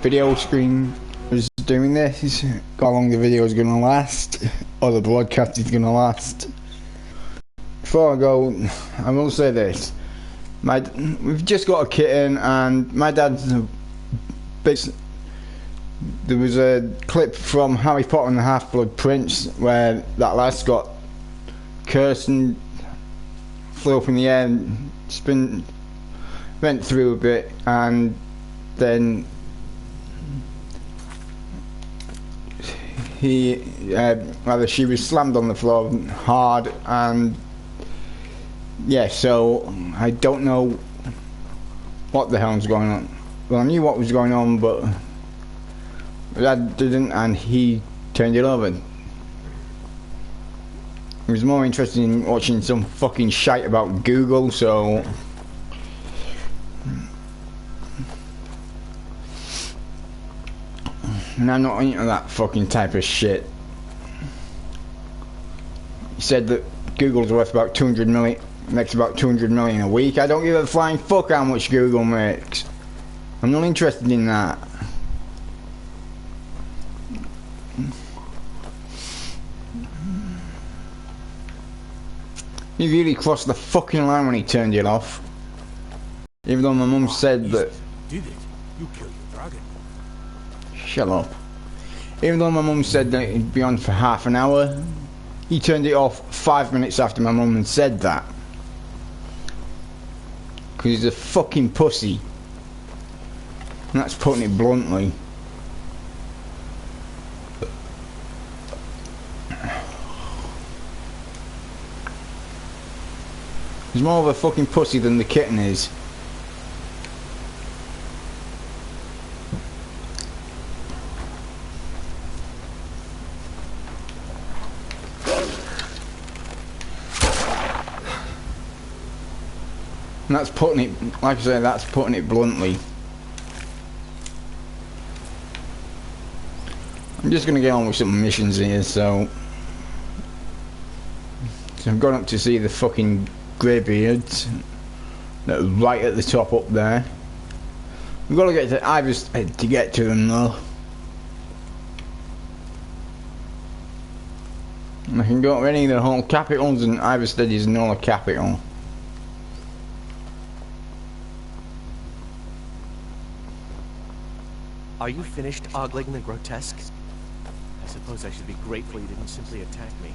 video screen was doing this, how long the video is going to last, or the broadcast is going to last. Before I go, I will say this. We've just got a kitten, and my dad's a big... There was a clip from Harry Potter and the Half-Blood Prince where that lass got cursed and flew up in the air and went through a bit, and then she was slammed on the floor hard, and yeah, so I don't know what the hell's going on. Well, I knew what was going on, but Dad didn't, and he turned it over. He was more interested in watching some fucking shite about Google, so... And I'm not into that fucking type of shit. He said that Google's worth about 200 million, makes about 200 million a week. I don't give a flying fuck how much Google makes. I'm not interested in that. He really crossed the fucking line when he turned it off. Even though my mum said that... Did it? You killed the dragon. Shut up. Even though my mum said that it'd be on for half an hour, he turned it off 5 minutes after my mum had said that. Because he's a fucking pussy. And that's putting it bluntly. He's more of a fucking pussy than the kitten is. And that's putting it, like I say, that's putting it bluntly. I'm just gonna get on with some missions here, so I've gone up to see the fucking greybeards that are right at the top up there. We've got to get to Iverstead to get to them though. And I can go to any of the whole capitals, and Iverstead is not a capital. Are you finished ogling the grotesque? I suppose I should be grateful you didn't simply attack me.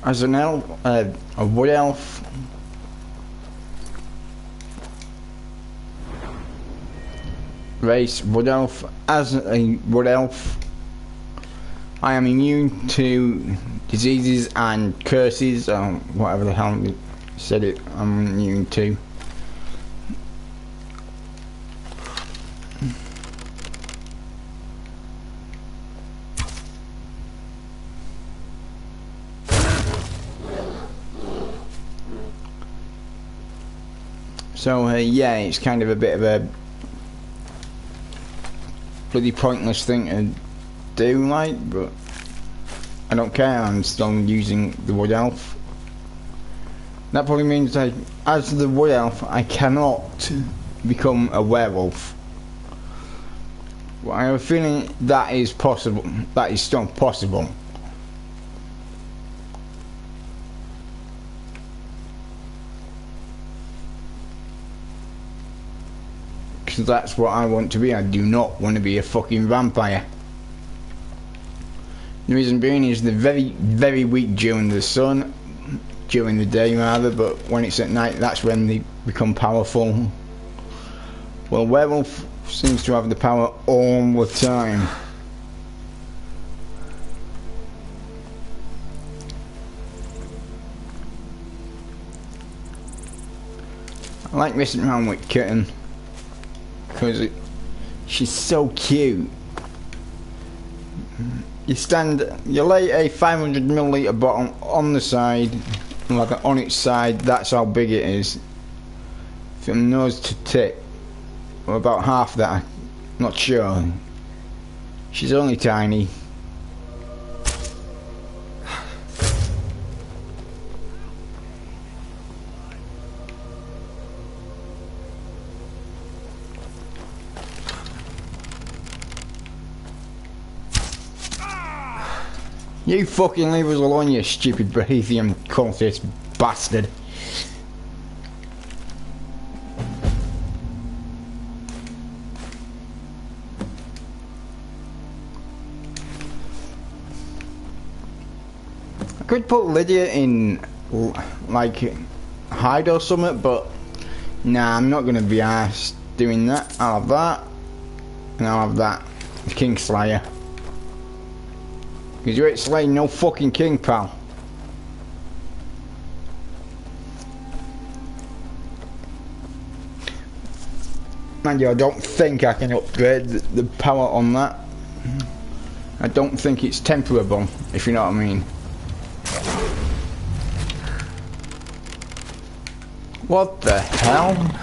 As an elf, a wood elf, race wood elf, as a wood elf, I am immune to diseases and curses, or whatever the hell you said it, I'm immune to. So yeah, it's kind of a bit of a bloody pointless thing to do, like, but I don't care, I'm still using the wood elf. That probably means that as the wood elf I cannot become a werewolf. Well, I have a feeling that is possible, that is still possible. Because that's what I want to be. I do not want to be a fucking vampire. The reason being is they're very, very weak during the sun, during the day rather, but when it's at night, that's when they become powerful. Well, werewolf seems to have the power all the time. I like messing around with kitten because she's so cute. You lay a 500ml bottle on the side, like on its side, that's how big it is. from nose to tip, or about half that, not sure. She's only tiny. You fucking leave us alone, you stupid Brahithian cultist bastard. I could put Lydia in, like, hide or something, but nah, I'm not gonna be arsed doing that. I'll have that, and I'll have that. Kingslayer. Because you ain't slaying no fucking king, pal. Mind you, I don't think I can upgrade the power on that. I don't think it's temperable, if you know what I mean. What the hell?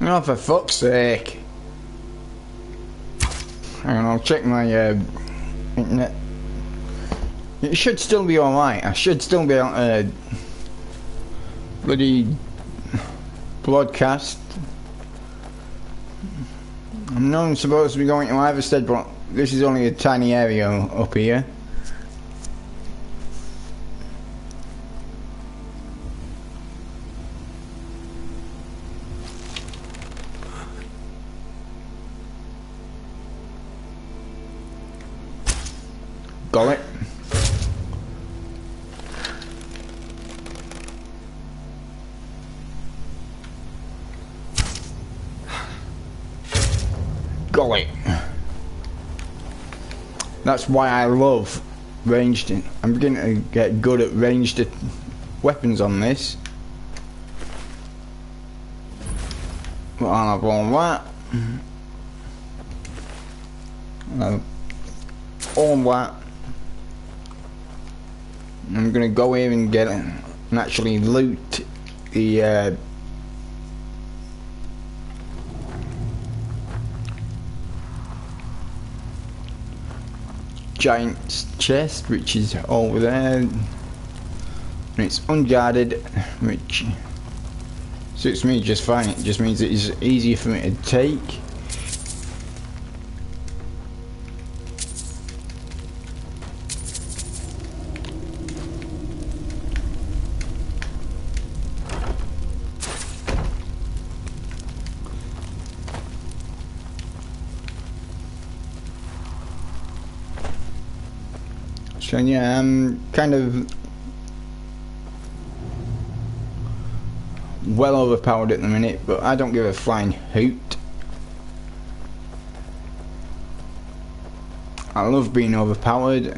Oh, for fuck's sake. Hang on, I'll check my internet. It should still be alright. I should still be able to bloody broadcast. I'm not supposed to be going to Iverstead, but this is only a tiny area up here. Got it. Got it. That's why I love ranged. I'm beginning to get good at ranged weapons on this. Well, I'll have all that. All that. I'm gonna go here and get it and actually loot the giant's chest, which is over there, and it's unguarded, which suits me just fine. It just means it is easier for me to take. So yeah, I'm kind of well overpowered at the minute, but I don't give a flying hoot. I love being overpowered.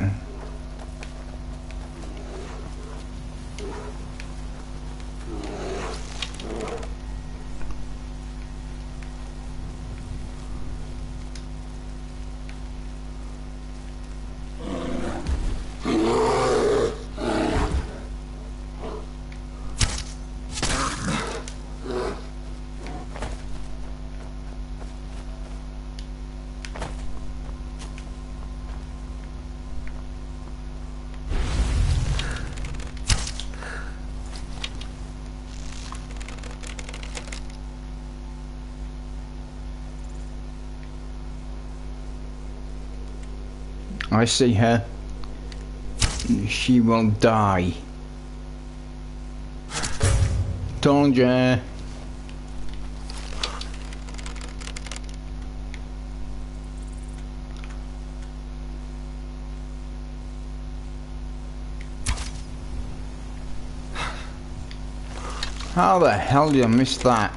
I see her. She will die. Told ya. How the hell did I miss that?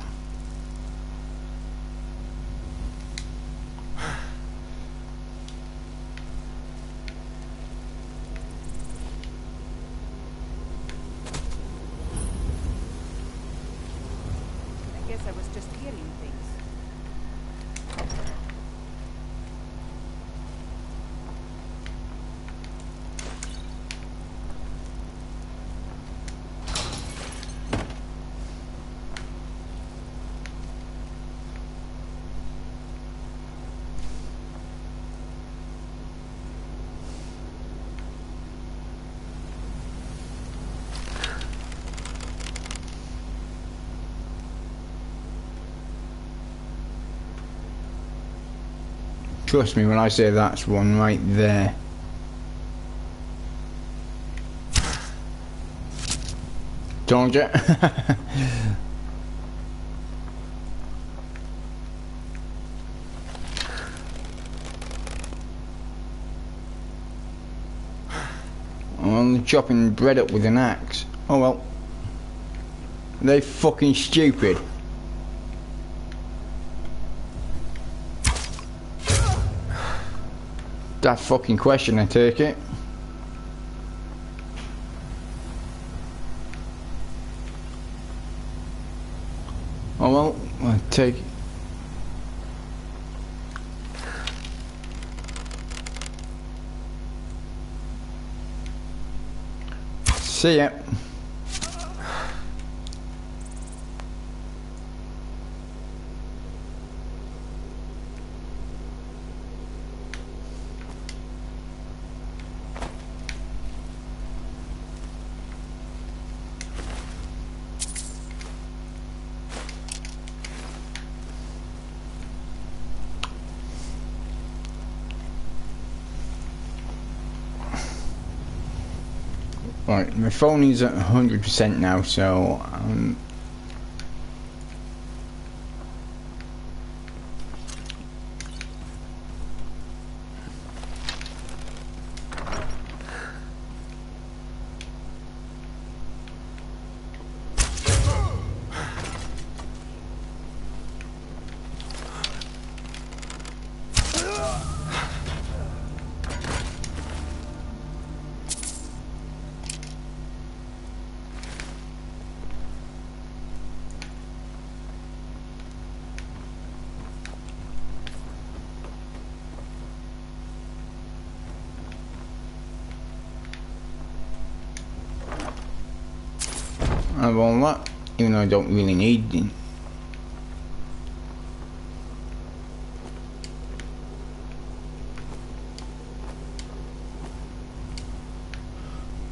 Trust me when I say that's one right there. Don't you? I'm only chopping bread up with an axe. Oh well. Are they fucking stupid? That fucking question, I take it. Oh well, I'll take it. See ya. Right, my phone is at 100% now, so I have all that, even though I don't really need it.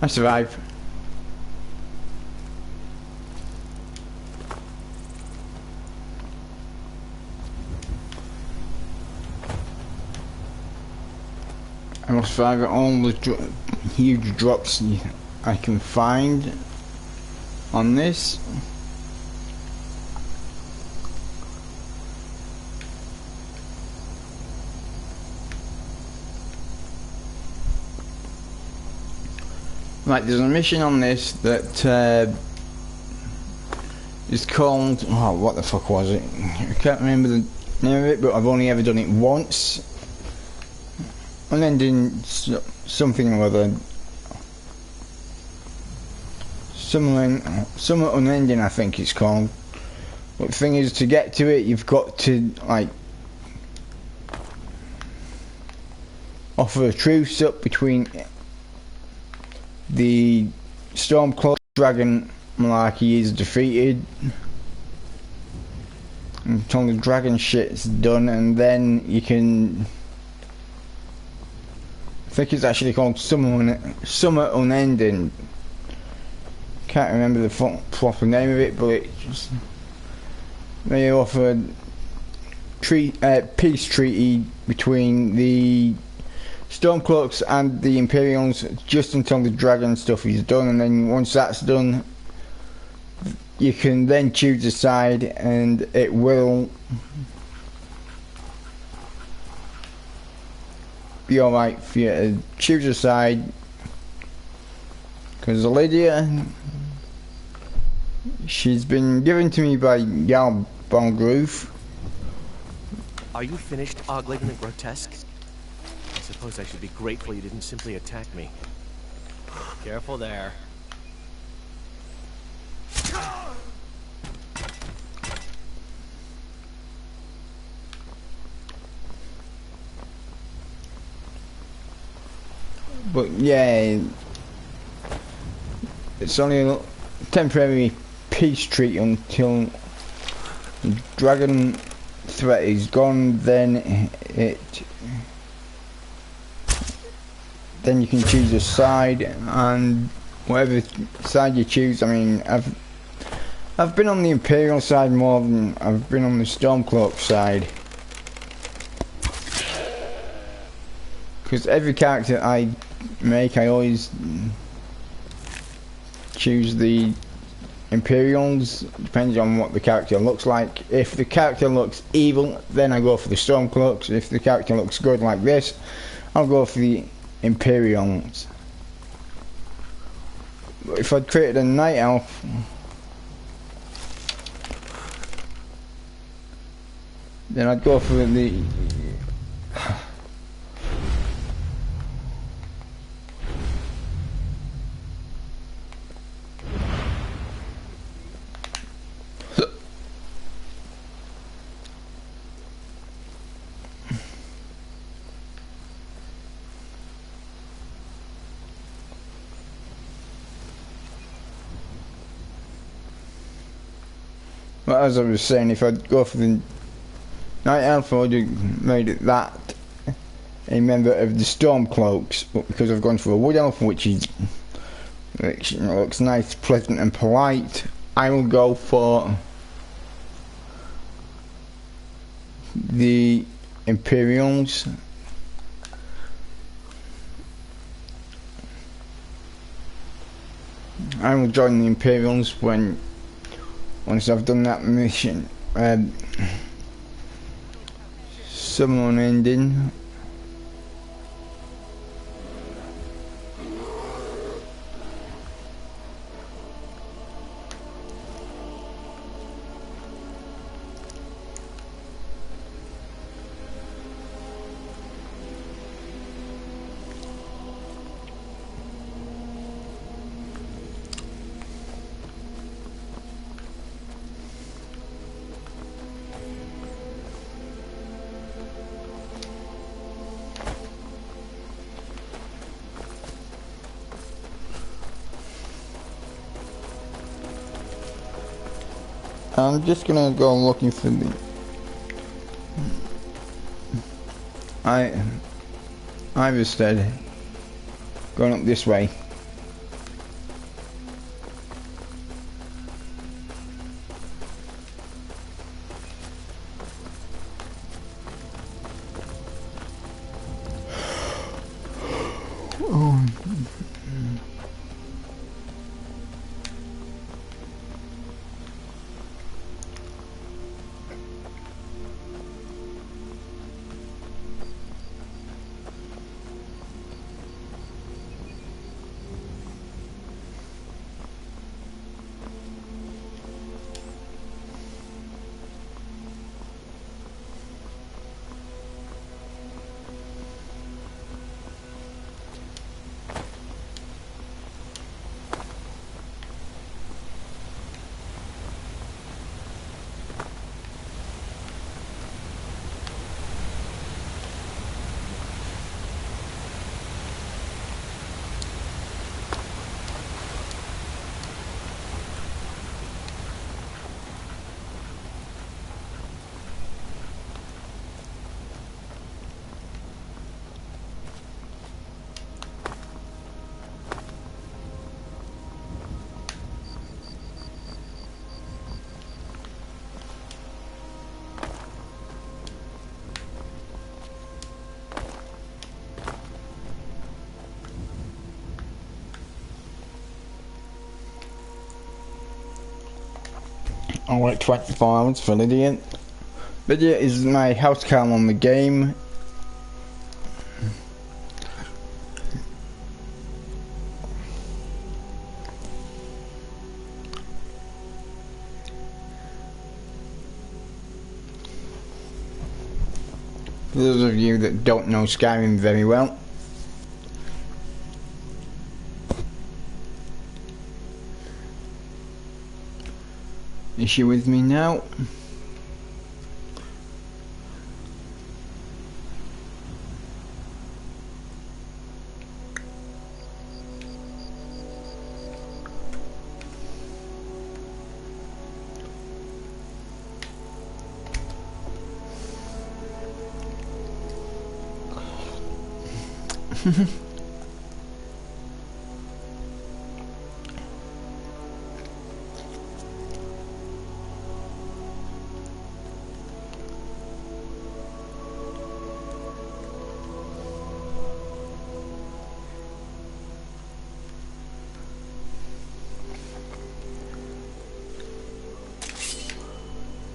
I survive. I will survive all the huge drops I can find on this. Right, there's a mission on this that is called, oh, what the fuck was it? I can't remember the name of it, but I've only ever done it once. Unending something or other. Summer Unending, I think it's called. But the thing is, to get to it, you've got to, like, offer a truce up between the Stormcloak Dragon Malarkey is defeated until the dragon shit's done, and then you can, I think it's actually called Summer Unending. Can't remember the proper name of it, but it just, they offer a peace treaty between the Stormcloaks and the Imperials just until the dragon stuff is done, and then once that's done, you can then choose a side, and it will be alright for you to choose a side, because Lydia, she's been given to me by Jarl Bongroove. Are you finished ogling the grotesque? I suppose I should be grateful you didn't simply attack me. Careful there. But yeah, it's only a temporary peace treaty until the dragon threat is gone. Then you can choose a side, and whatever side you choose, I mean, I've been on the Imperial side more than I've been on the Stormcloak side. because every character I make, I always choose the Imperials, depending on what the character looks like. If the character looks evil, then I go for the Stormcloaks. If the character looks good like this, I'll go for the Imperials. But if I'd created a Night Elf, then I'd go for the but as I was saying, if I'd go for the Night Elf, I would have made it that a member of the Stormcloaks, but because I've gone for a Wood Elf, which looks nice, pleasant and polite, I will go for the Imperials. I will join the Imperials once I've done that mission. Someone ending. I'm just gonna go looking for the Iverstead, going up this way. I wait 24 hours for Lydia. Lydia is my house cam on the game. For those of you that don't know Skyrim very well, is she with me now?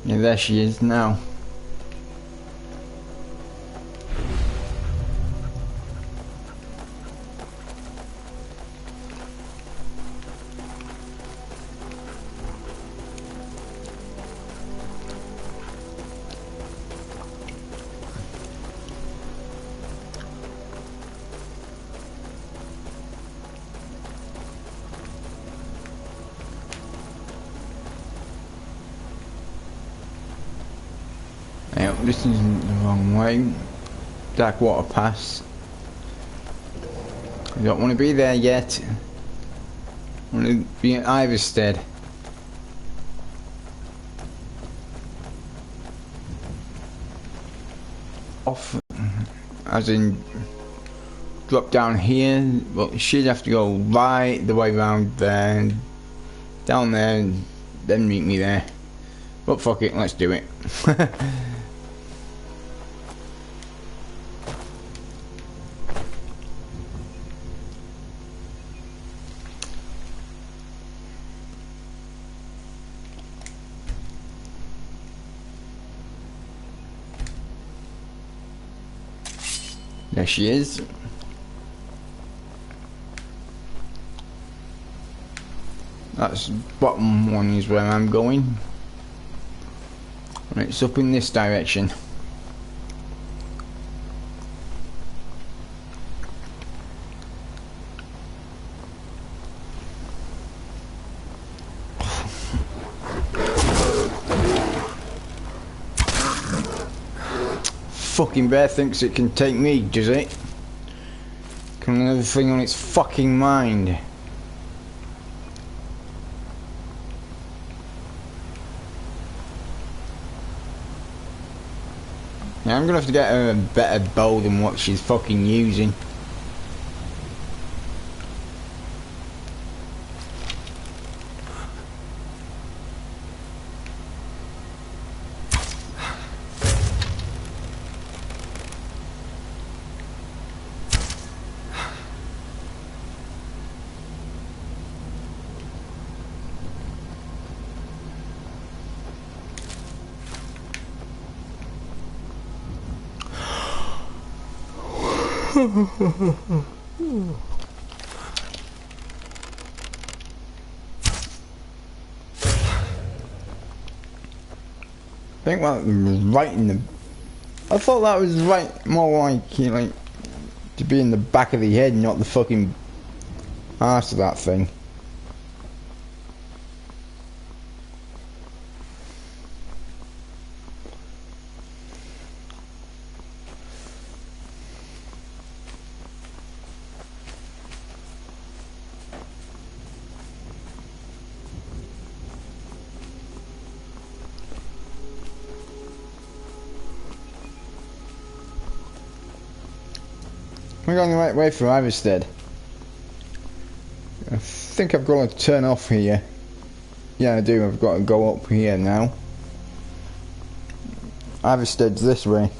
Yeah, there she is now. Now, this isn't the wrong way. Dark water pass. I don't want to be there yet. I want to be at Iverstead. Off, as in drop down here, but she'd have to go right the way round there, and down there, and then meet me there. But fuck it, let's do it. There she is. That's bottom one is where I'm going. And it's up in this direction. Fucking bear thinks it can take me, does it? Can another thing on its fucking mind. Yeah, I'm gonna have to get her a better bow than what she's fucking using. I think that was right in the... I thought that was right, more like, you know, like, to be in the back of the head, not the fucking arse of that thing. We're going the right way for Iverstead. I think I've got to turn off here. Yeah, I do. I've got to go up here now. Iverstead's this way.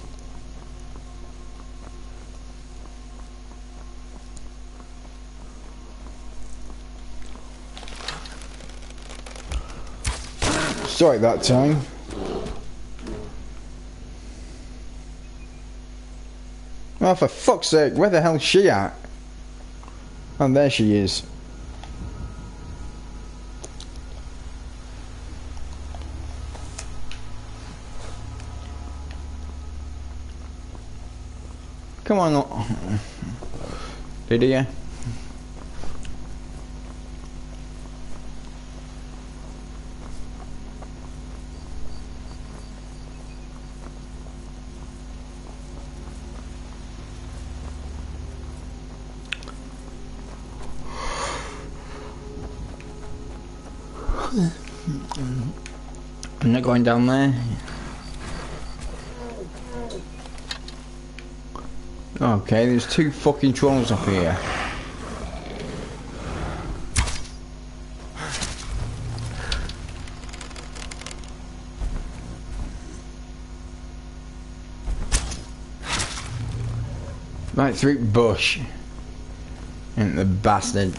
Sorry that time. Oh, for fuck's sake, where the hell's she at? Oh, there she is. Come on, look. Did you? I'm not going down there. Okay, there's two fucking trolls up here. Right through bush. And the bastard.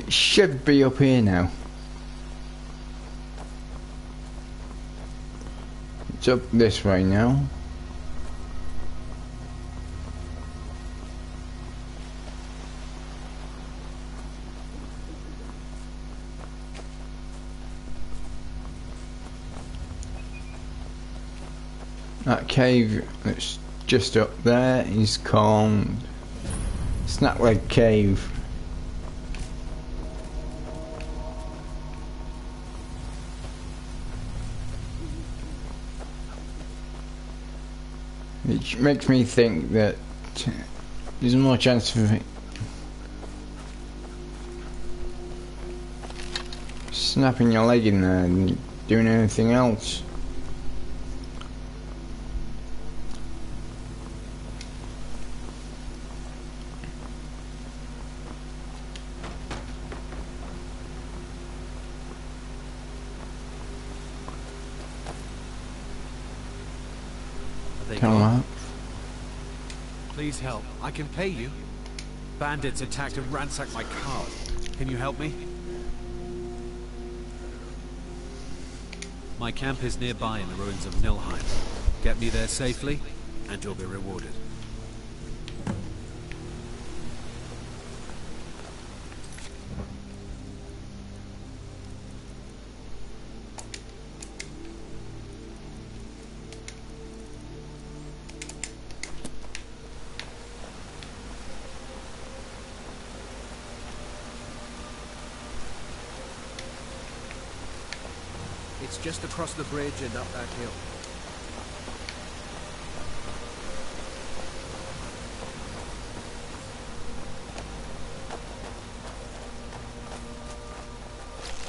It should be up here now. It's up this way now. That cave that's just up there is called Snackleg Cave. Which makes me think that there's more chance of snapping your leg in there than doing anything else. Come on. Please help. I can pay you. Bandits attacked and ransacked my cart. Can you help me? My camp is nearby in the ruins of Nilheim. Get me there safely, and you'll be rewarded. It's just across the bridge and up that hill.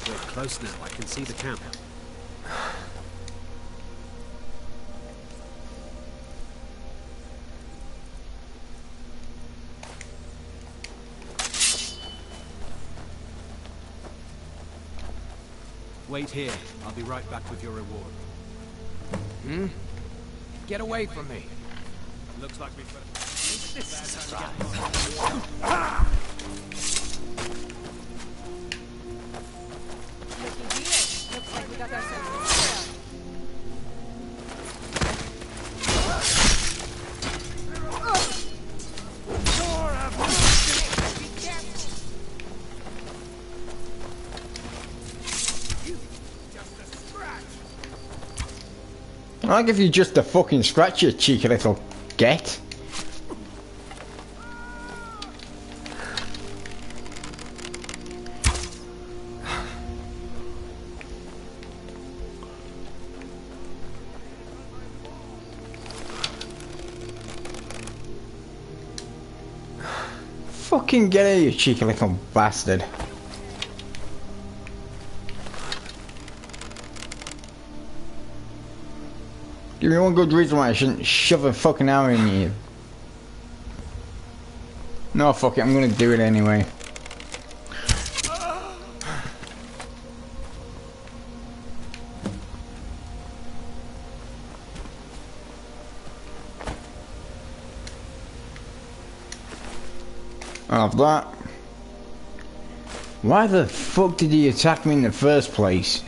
We're close now. I can see the camp. Wait here. I'll be right back with your reward. Hmm? Get away from me. Looks like we've got... This is a surprise. Looky here. Looks like we got ourselves a trail. I'll give you just a fucking scratch, you cheeky little get. Fucking get here, you cheeky little bastard. Give me one good reason why I shouldn't shove a fucking arrow in you. No, fuck it, I'm gonna do it anyway. Of that. Why the fuck did he attack me in the first place?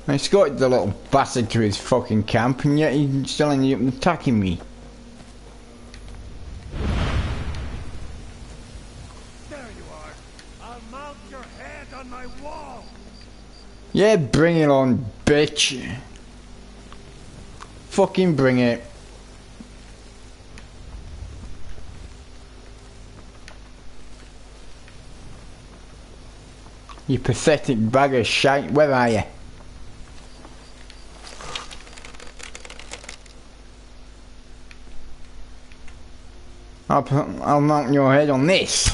I escorted the little bastard to his fucking camp, and yet he's still ended up attacking me. There you are. I'll mount your head on my wall. Yeah, bring it on, bitch. Fucking bring it. You pathetic bag of shite, where are you? I'll mount your head on this.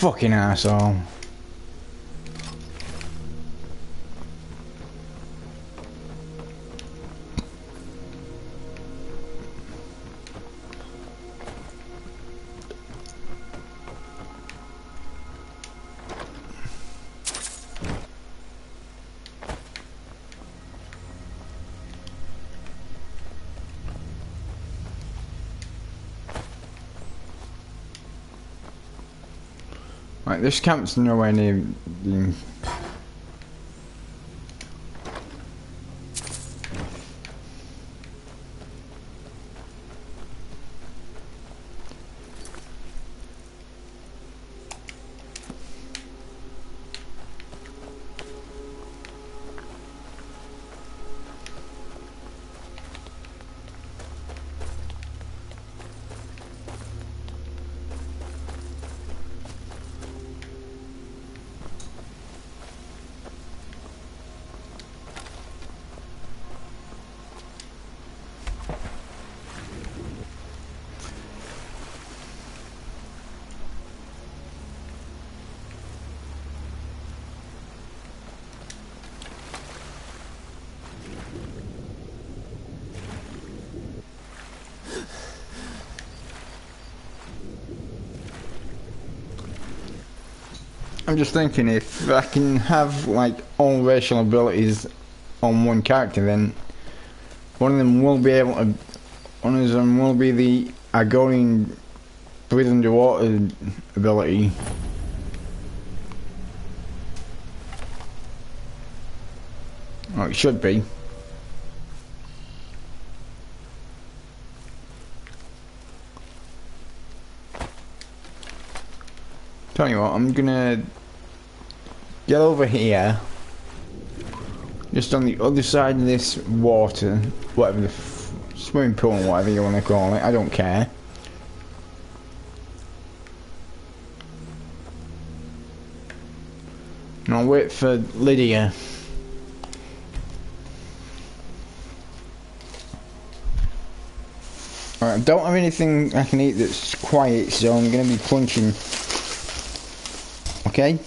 Fucking asshole. Right, this camp's nowhere near the... I'm just thinking, if I can have like all racial abilities on one character, then one of them will be able to, one of them will be the Agorian breathe underwater ability. Oh, it should be. Tell you what, I'm gonna get over here, just on the other side of this water, whatever the swimming pool, whatever you want to call it, I don't care. And I'll wait for Lydia. Alright, I don't have anything I can eat that's quiet, so I'm gonna be punching. Okay?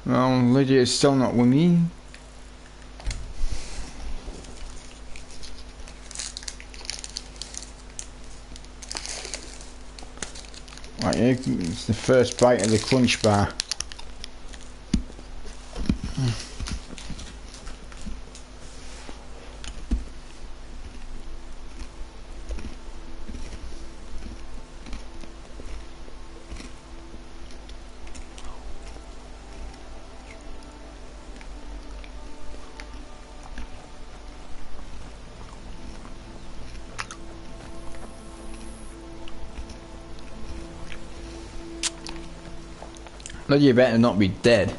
Well, Lydia is still not with me. Right, it's the first bite of the crunch bar. Lydia better not be dead.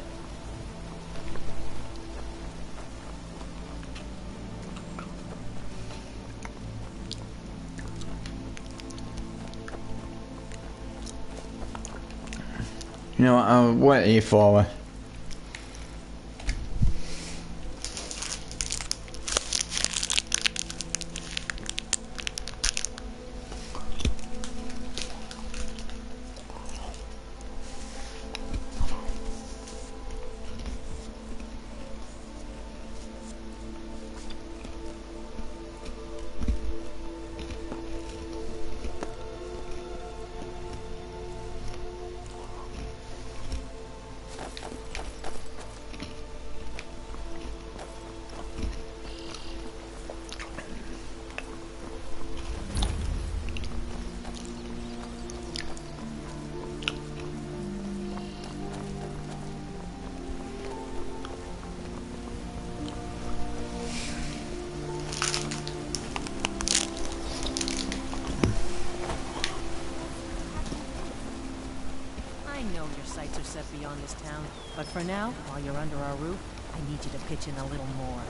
You know what, I'll wait here for her. Sights are set beyond this town, but for now, while you're under our roof, I need you to pitch in a little more.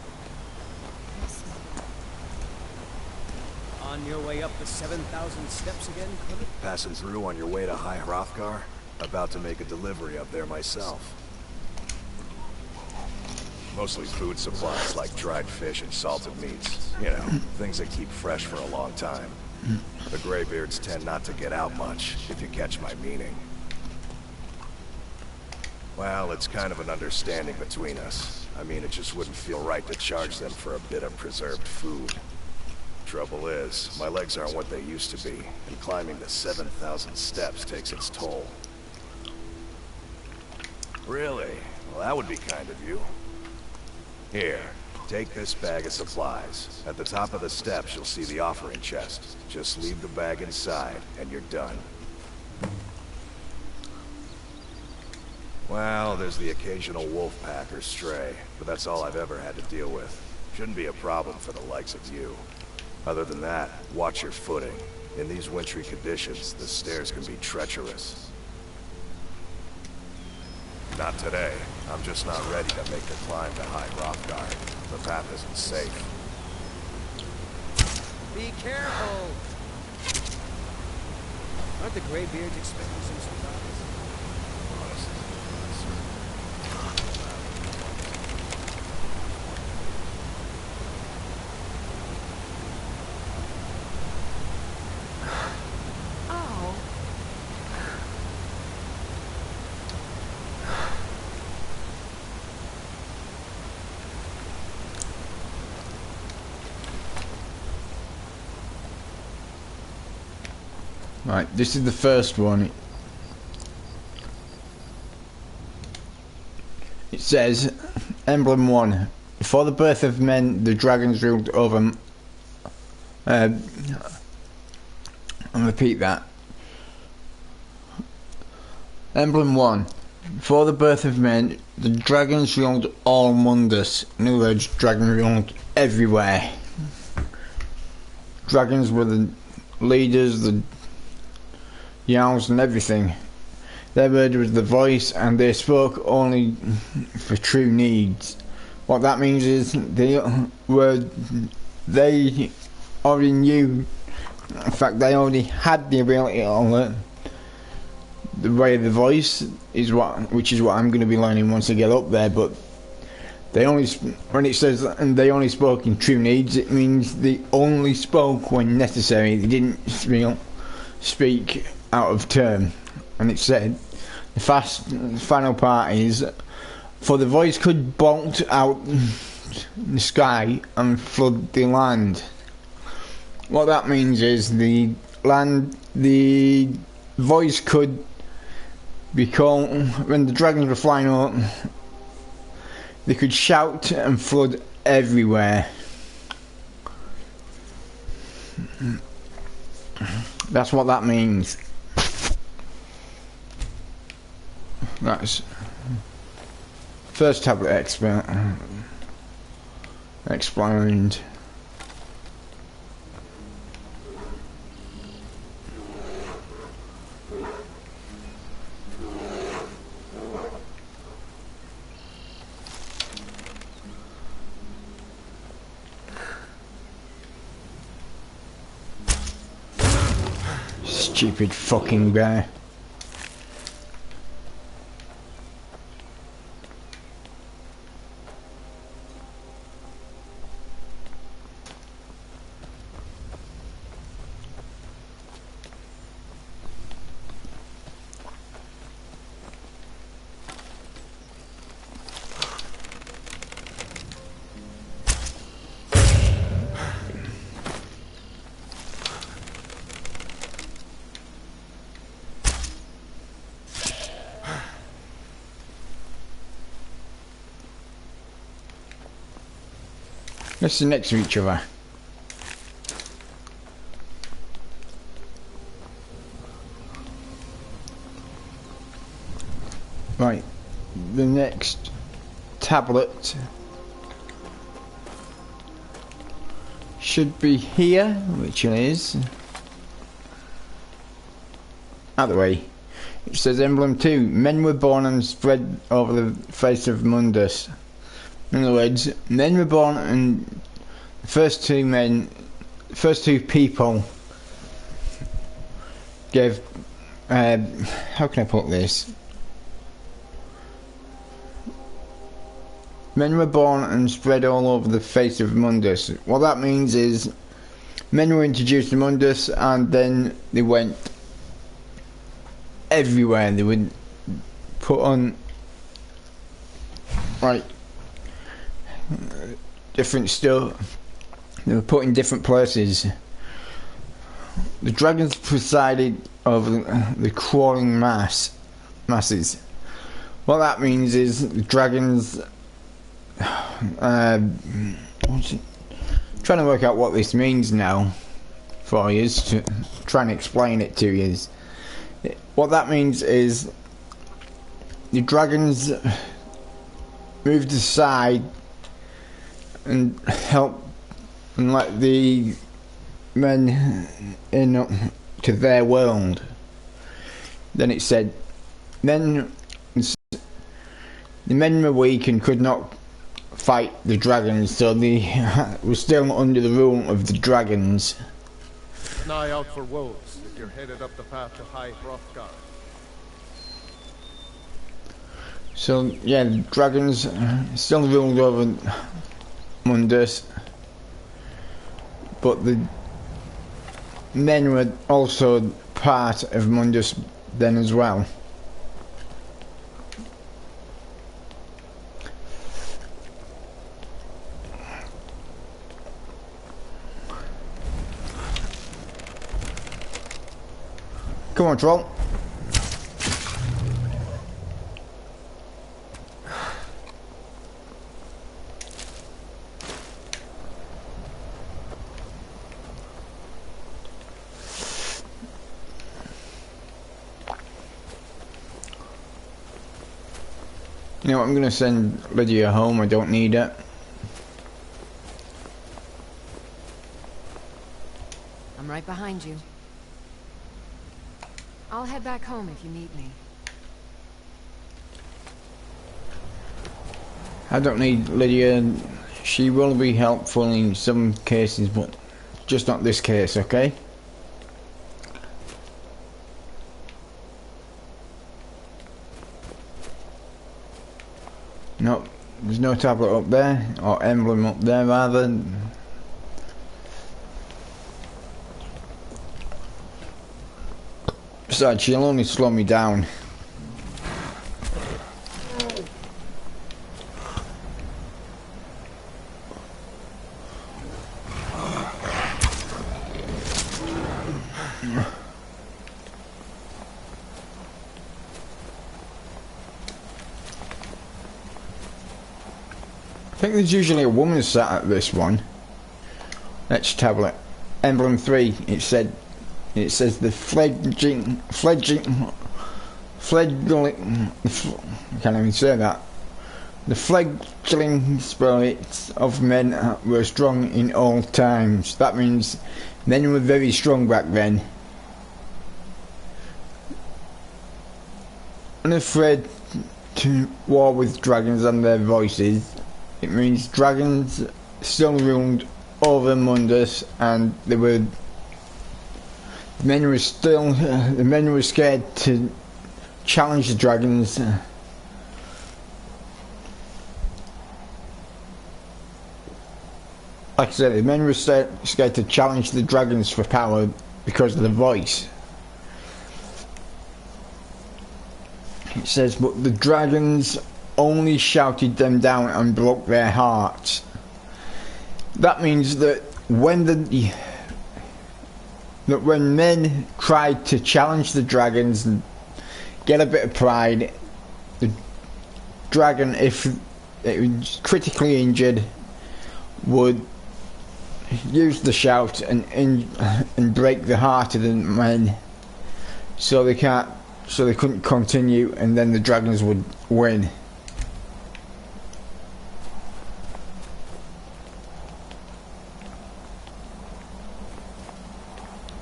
On your way up the 7,000 steps again, Clement? Passing through on your way to High Hrothgar? About to make a delivery up there myself. Mostly food supplies like dried fish and salted meats. You know, things that keep fresh for a long time. The Greybeards tend not to get out much, if you catch my meaning. Well, it's kind of an understanding between us. I mean, it just wouldn't feel right to charge them for a bit of preserved food. Trouble is, my legs aren't what they used to be, and climbing the 7,000 steps takes its toll. Really? Well, that would be kind of you. Here, take this bag of supplies. At the top of the steps, you'll see the offering chest. Just leave the bag inside, and you're done. Well, there's the occasional wolf pack or stray, but that's all I've ever had to deal with. Shouldn't be a problem for the likes of you. Other than that, watch your footing. In these wintry conditions, the stairs can be treacherous. Not today. I'm just not ready to make the climb to High Rothgard. The path isn't safe. Be careful! Aren't the Greybeards expecting some surprise? Right, this is the first one. It says, Emblem 1. Before the birth of men, the dragons ruled over... I'll repeat that. Emblem 1. Before the birth of men, the dragons ruled all Mundus. In other words, dragons ruled everywhere. Dragons were the leaders, the yowls and everything. Their word was the voice, and they spoke only for true needs. What that means is they already knew. In fact, they already had the ability to learn the way of the voice which is what I'm going to be learning once I get up there. But they only, when it says and they only spoke in true needs, it means they only spoke when necessary. They didn't speak out of turn. And it said the final part is, for the voice could bolt out the sky and flood the land. What that means is the voice could be called, when the dragons were flying up, they could shout and flood everywhere. That's what that means. That's first tablet explained. Stupid fucking bear. Let's sit next to each other. Right, the next tablet should be here, which it is. Out of the way. It says Emblem 2. Men were born and spread over the face of Mundus. In other words, men were born and the first two people gave, how can I put this? Men were born and spread all over the face of Mundus. What that means is, men were introduced to Mundus and then they went everywhere. They would put on, like, different stuff, They were put in different places. The dragons presided over the crawling masses. What that means is the dragons. Trying to work out what this means now for you, to try and explain it to you. What that means is the dragons moved aside and helped and let the men in to their world. Then it said, then the men were weak and could not fight the dragons, so they were still under the rule of the dragons. An eye out for wolves if you're headed up the path to High Hrothgar. So yeah, the dragons still ruled over Mundus, but the men were also part of Mundus then as well. Come on, troll. You know what, I'm gonna send Lydia home, I don't need it. I'm right behind you. I'll head back home if you need me. I don't need Lydia. She will be helpful in some cases, but just not this case, okay? No, there's no tablet up there, or emblem up there rather. Besides, she'll only slow me down. I think there's usually a woman sat at this one. Let's tablet. Emblem 3, it says the fledgling, I can't even say that. The fledgling spirits of men were strong in all times. That means men were very strong back then. Unafraid to war with dragons and their voices. It means dragons still ruled over Mundus, and the men were scared to challenge the dragons. Like I said, the men were scared to challenge the dragons for power because of the voice. It says, but the dragons only shouted them down and broke their hearts. That means that when men tried to challenge the dragons and get a bit of pride, the dragon, if it was critically injured, would use the shout and break the heart of the men, so they couldn't continue, and then the dragons would win.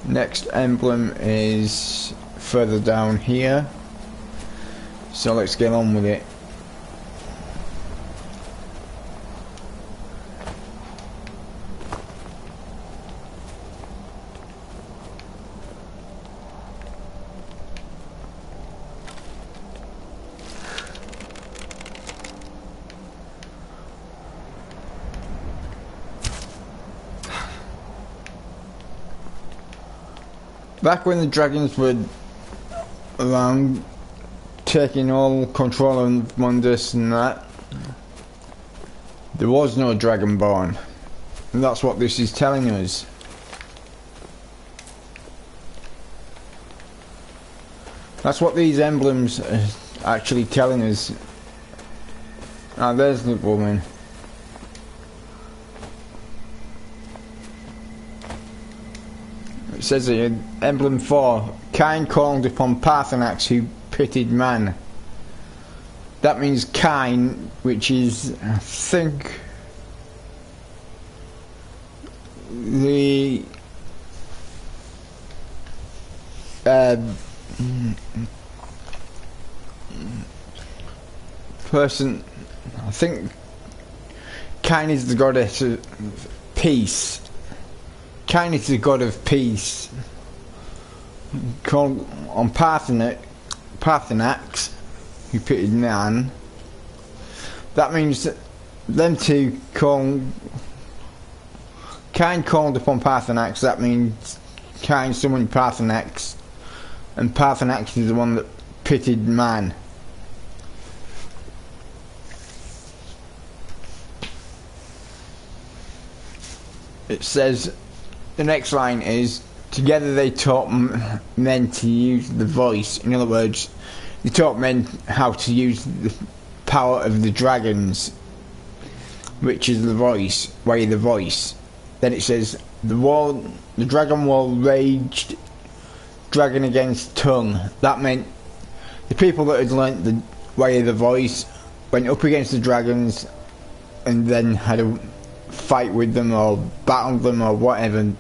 Next emblem is further down here, so let's get on with it. Back when the dragons were around, taking all control of Mundus and that, there was no Dragonborn. And that's what this is telling us. That's what these emblems are actually telling us. Ah, there's the woman. It says here, emblem 4, Cain called upon Parthenax who pitied man. That means Cain, which is, I think, the person, I think Cain is the goddess of peace. Cain is the god of peace. Called on Parthenax, who pitied man. That means that them two call. Cain called upon Parthenax. That means Cain summoned Parthenax, and Parthenax is the one that pitied man. It says, the next line is, together they taught men to use the voice. In other words, they taught men how to use the power of the dragons, which is the voice, way the voice. Then it says, the dragon war raged, dragon against tongue. That meant the people that had learnt the way of the voice went up against the dragons and then had a fight with them or battled them or whatever.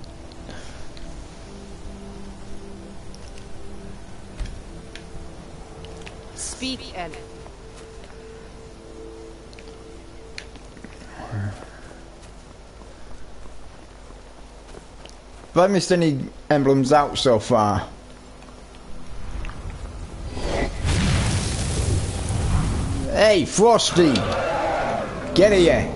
Speak, Ellen. Have I missed any emblems out so far? Hey, Frosty! Get here!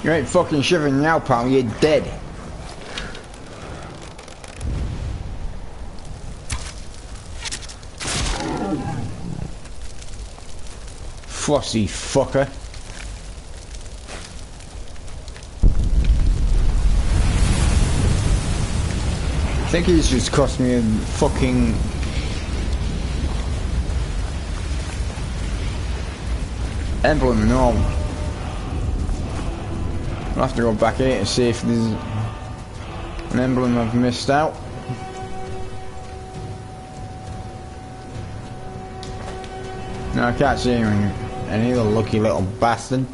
You ain't fucking shivering now, pal, you're dead. Frosty fucker. I think he's just cost me a fucking emblem and all. I'll have to go back here to see if there's an emblem I've missed out. No, I can't see any other lucky little bastard.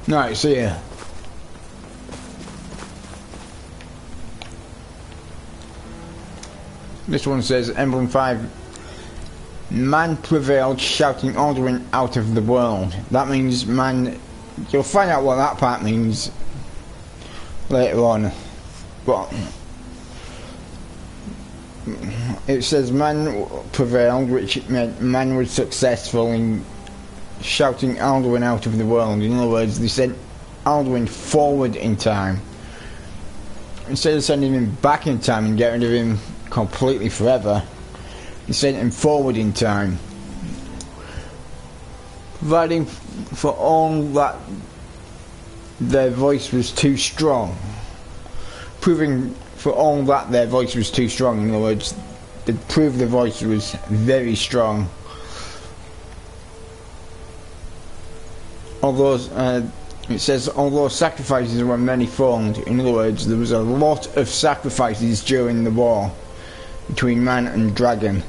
Right, see ya. This one says, Emblem 5, man prevailed, shouting Alduin out of the world. That means man, you'll find out what that part means later on. But it says man prevailed, which meant man was successful in shouting Alduin out of the world. In other words, they sent Alduin forward in time. Instead of sending him back in time and getting rid of him completely forever, he sent him forward in time, providing for all that their voice was too strong, proving for all that their voice was too strong. In other words, they proved the voice was very strong. Although it says, although sacrifices were many-fold, in other words, there was a lot of sacrifices during the war between man and dragon.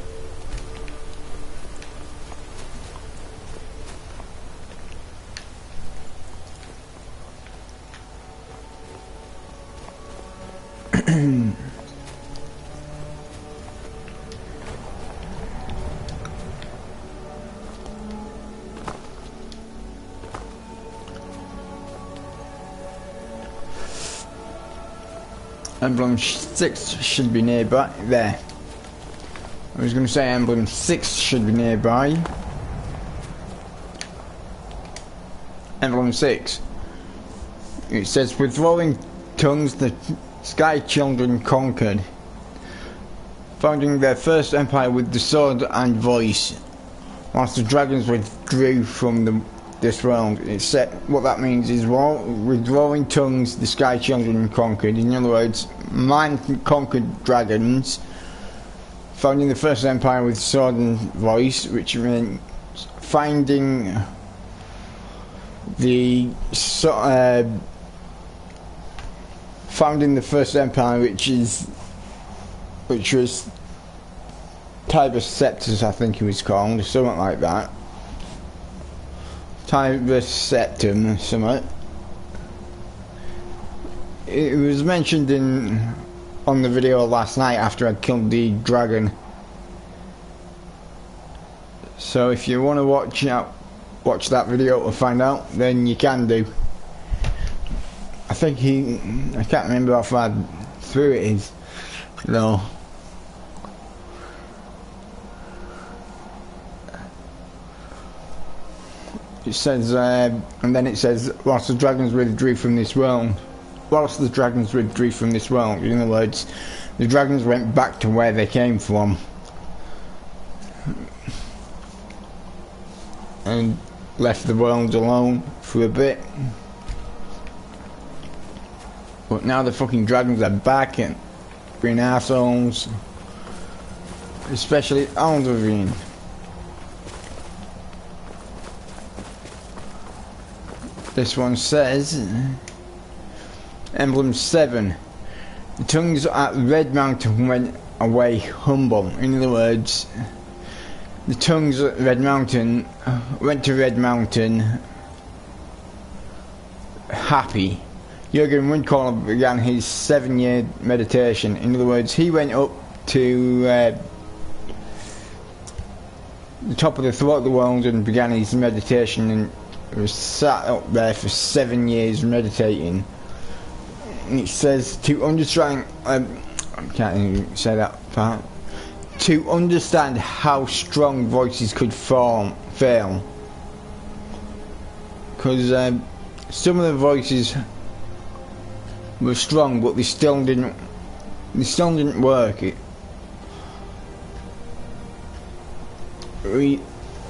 Emblem 6 should be nearby. There. I was going to say Emblem 6 should be nearby. Emblem 6. It says, with rolling tongues the Sky Children conquered, founding their first empire with the sword and voice, whilst the dragons withdrew from this world. It said, what that means is, with rolling tongues the Sky Children conquered. In other words, man conquered dragons, founding the first empire with sword and voice, which means finding the founding the first empire, which was Tibus Septus, I think he was called, or something like that. Tibus Septum, something. It was mentioned on the video last night after I killed the dragon. So if you want to watch that video to find out, then you can do. I think I can't remember how far through it is, though. It says, and then it says, whilst the dragons withdrew from this world. Whilst the dragons withdrew from this world, in other words, the dragons went back to where they came from. And left the world alone for a bit. But now the fucking dragons are back and being assholes. Especially Alderine. This one says, Emblem 7. The tongues at Red Mountain went away humble. In other words, the tongues at Red Mountain went to Red Mountain happy. Jurgen Windcaller began his 7-year meditation. In other words, he went up to the top of the throat of the world and began his meditation, and was sat up there for 7 years meditating. And it says to understand, I can't even say that part. To understand how strong voices could fail, because some of the voices were strong, but they still didn't work.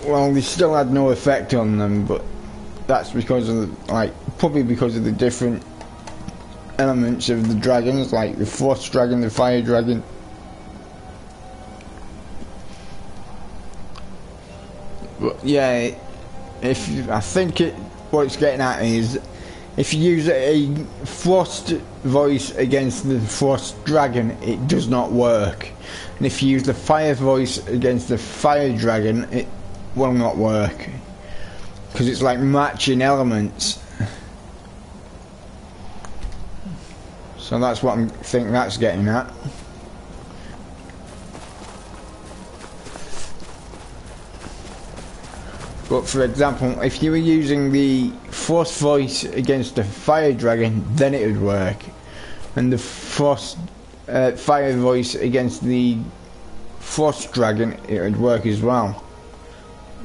Well, they still had no effect on them, but that's because of probably because of the different elements of the dragons, like the frost dragon, the fire dragon. But yeah, I think what it's getting at is, if you use a frost voice against the frost dragon, it does not work. And if you use the fire voice against the fire dragon, it will not work. Because it's like matching elements. So that's what I think that's getting at. But for example, if you were using the frost voice against the fire dragon, then it would work. And the frost fire voice against the frost dragon, it would work as well.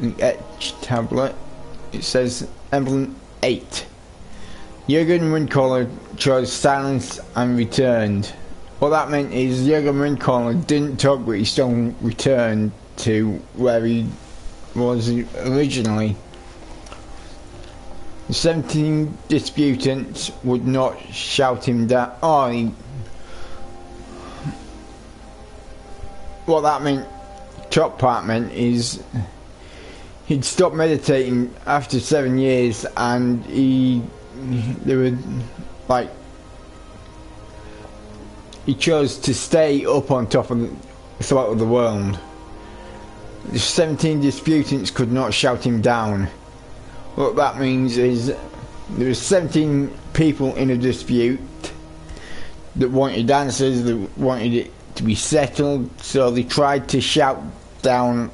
The etch tablet, it says Emblem 8. Jurgen Windcaller chose silence and returned. What that meant is Jurgen Windcaller didn't talk, but he still returned to where he was originally. The 17 disputants would not shout him down. What that meant, top part meant, is he'd stopped meditating after 7 years, and he chose to stay up on top of the throat of the world. The 17 disputants could not shout him down. What that means is there were 17 people in a dispute. that wanted answers, that wanted it to be settled, so they tried to shout down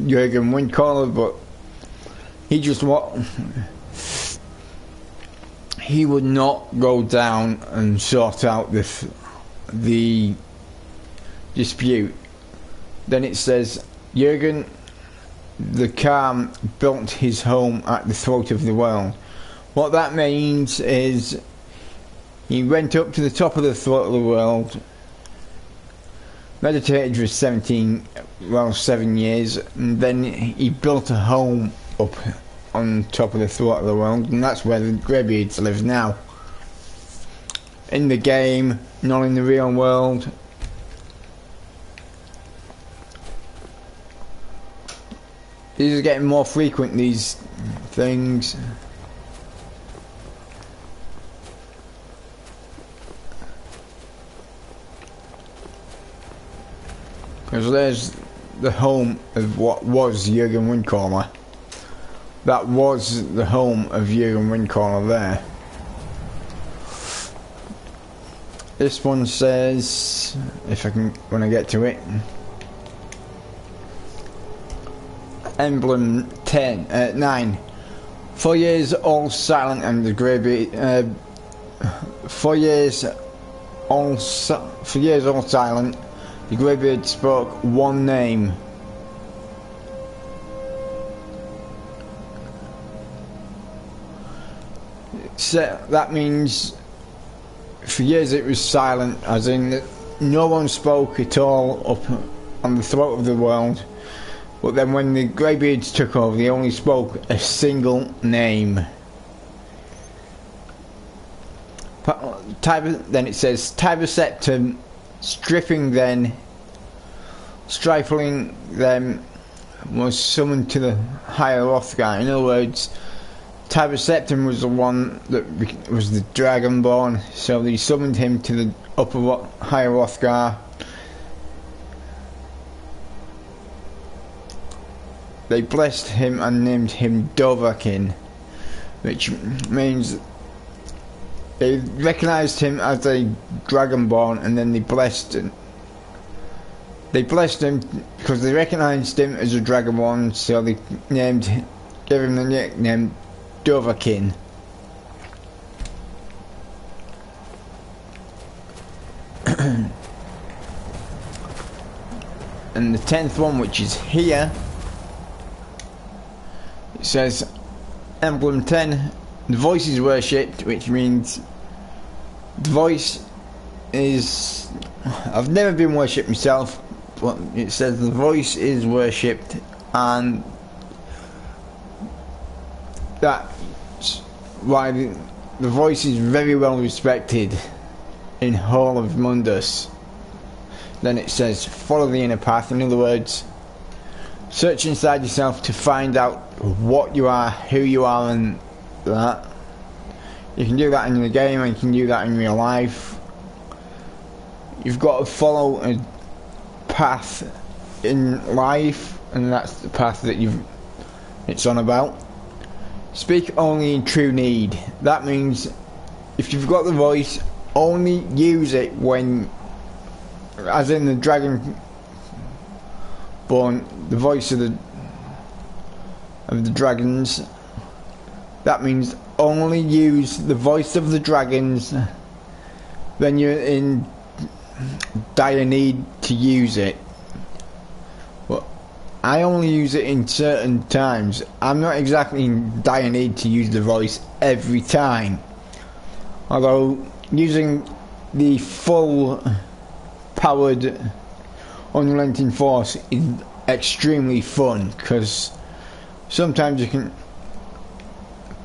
Jurgen Windcaller, but he just he would not go down and sort out the dispute. Then it says, Jurgen the Calm built his home at the throat of the world. What that means is he went up to the top of the throat of the world, meditated for 7 years, and then he built a home up on top of the throat of the world, and that's where the Greybeards live now. In the game, not in the real world. These are getting more frequent, these things. Because there's the home of what was Jurgen Windcaller. That was the home of Jurgen Windcaller there. This one says, if I can, when I get to it, Emblem 9. 4 years all silent and the Greybeard. 4 years all silent. The Greybeard spoke one name. So that means for years it was silent, as in that no one spoke at all up on the throat of the world. But then when the Greybeards took over, they only spoke a single name. Then it says, Tiber Septum, stripping them, stifling them, was summoned to the higher Rothgar. In other words, Tiber Septum was the one that was the Dragonborn, so they summoned him to the higher Rothgar. They blessed him and named him Dovahkiin, which means they recognised him as a Dragonborn, and then they blessed him. They blessed him because they recognised him as a Dragonborn, so they gave him the nickname Dovahkiin. And the 10th one, which is here, it says Emblem 10, the voice is worshipped, which means the voice is, I've never been worshipped myself, but it says the voice is worshipped, and that's why the voice is very well respected in Hall of Mundus. Then it says follow the inner path. In other words, search inside yourself to find out what you are, who you are, and that. You can do that in the game, and you can do that in real life. You've got to follow a path in life, and that's the path that it's on about. Speak only in true need. That means if you've got the voice, only use it when, as in the Dragonborn, the voice of the dragons. That means only use the voice of the dragons when you're in dire need to use it. But I only use it in certain times. I'm not exactly in dire need to use the voice every time. Although using the full powered unrelenting force is extremely fun, because sometimes you can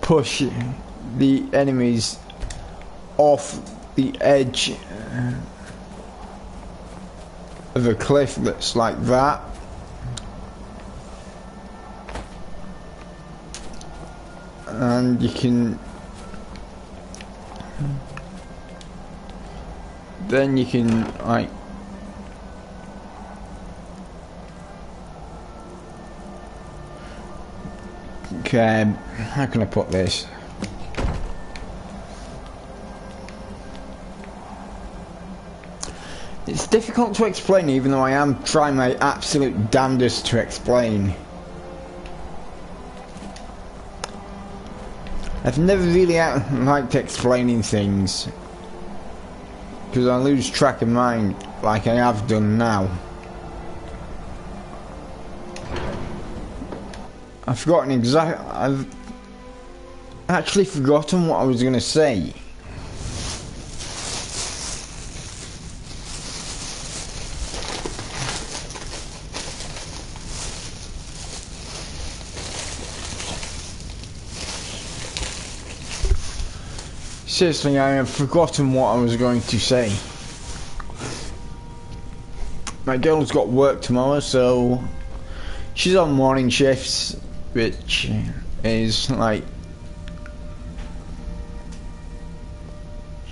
push the enemies off the edge of a cliff that's like that. And you can then you can like okay, how can I put this? It's difficult to explain, even though I am trying my absolute damnedest to explain. I've never really liked explaining things, because I lose track of mind, like I have done now. I've actually forgotten what I was going to say. Seriously, I have forgotten what I was going to say. My girl's got work tomorrow, so she's on morning shifts, which is like...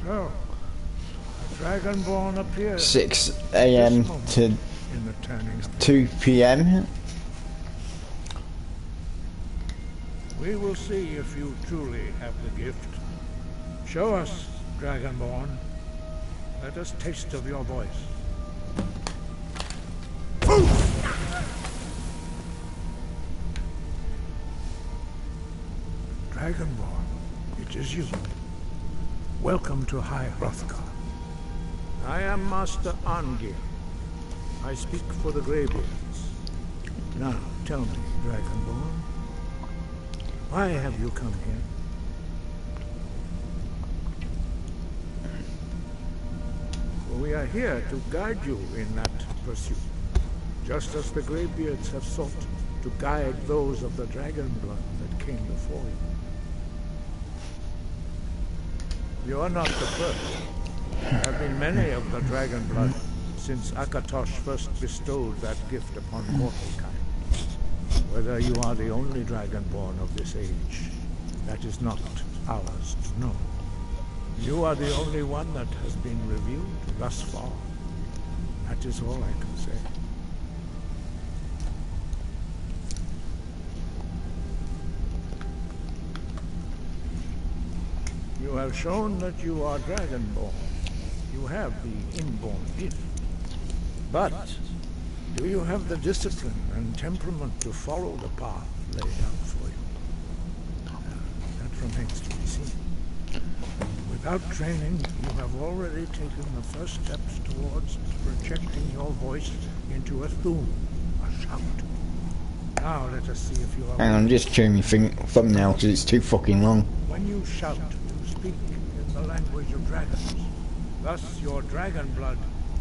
So, a Dragonborn appears 6 AM to in the turning of 2 PM. We will see if you truly have the gift. Show us, Dragonborn. Let us taste of your voice. Dragonborn, it is you. Welcome to High Hrothgar. I am Master Angir. I speak for the Greybeards. Now, tell me, Dragonborn, why have you come here? We are here to guide you in that pursuit, just as the Greybeards have sought to guide those of the dragon blood that came before you. You are not the first. There have been many of the dragon blood since Akatosh first bestowed that gift upon mortal kind. Whether you are the only dragonborn of this age, that is not ours to know. You are the only one that has been revealed thus far. That is all I can say. You have shown that you are Dragonborn. You have the inborn gift. But do you have the discipline and temperament to follow the path laid out for you? That remains to be seen. Without training, you have already taken the first steps towards projecting your voice into a thum, a shout. Now let us see if you are... Hang on, I'm just chewing my thumbnail because it's too fucking long. When you shout, you speak in the language of dragons. Thus, your dragon blood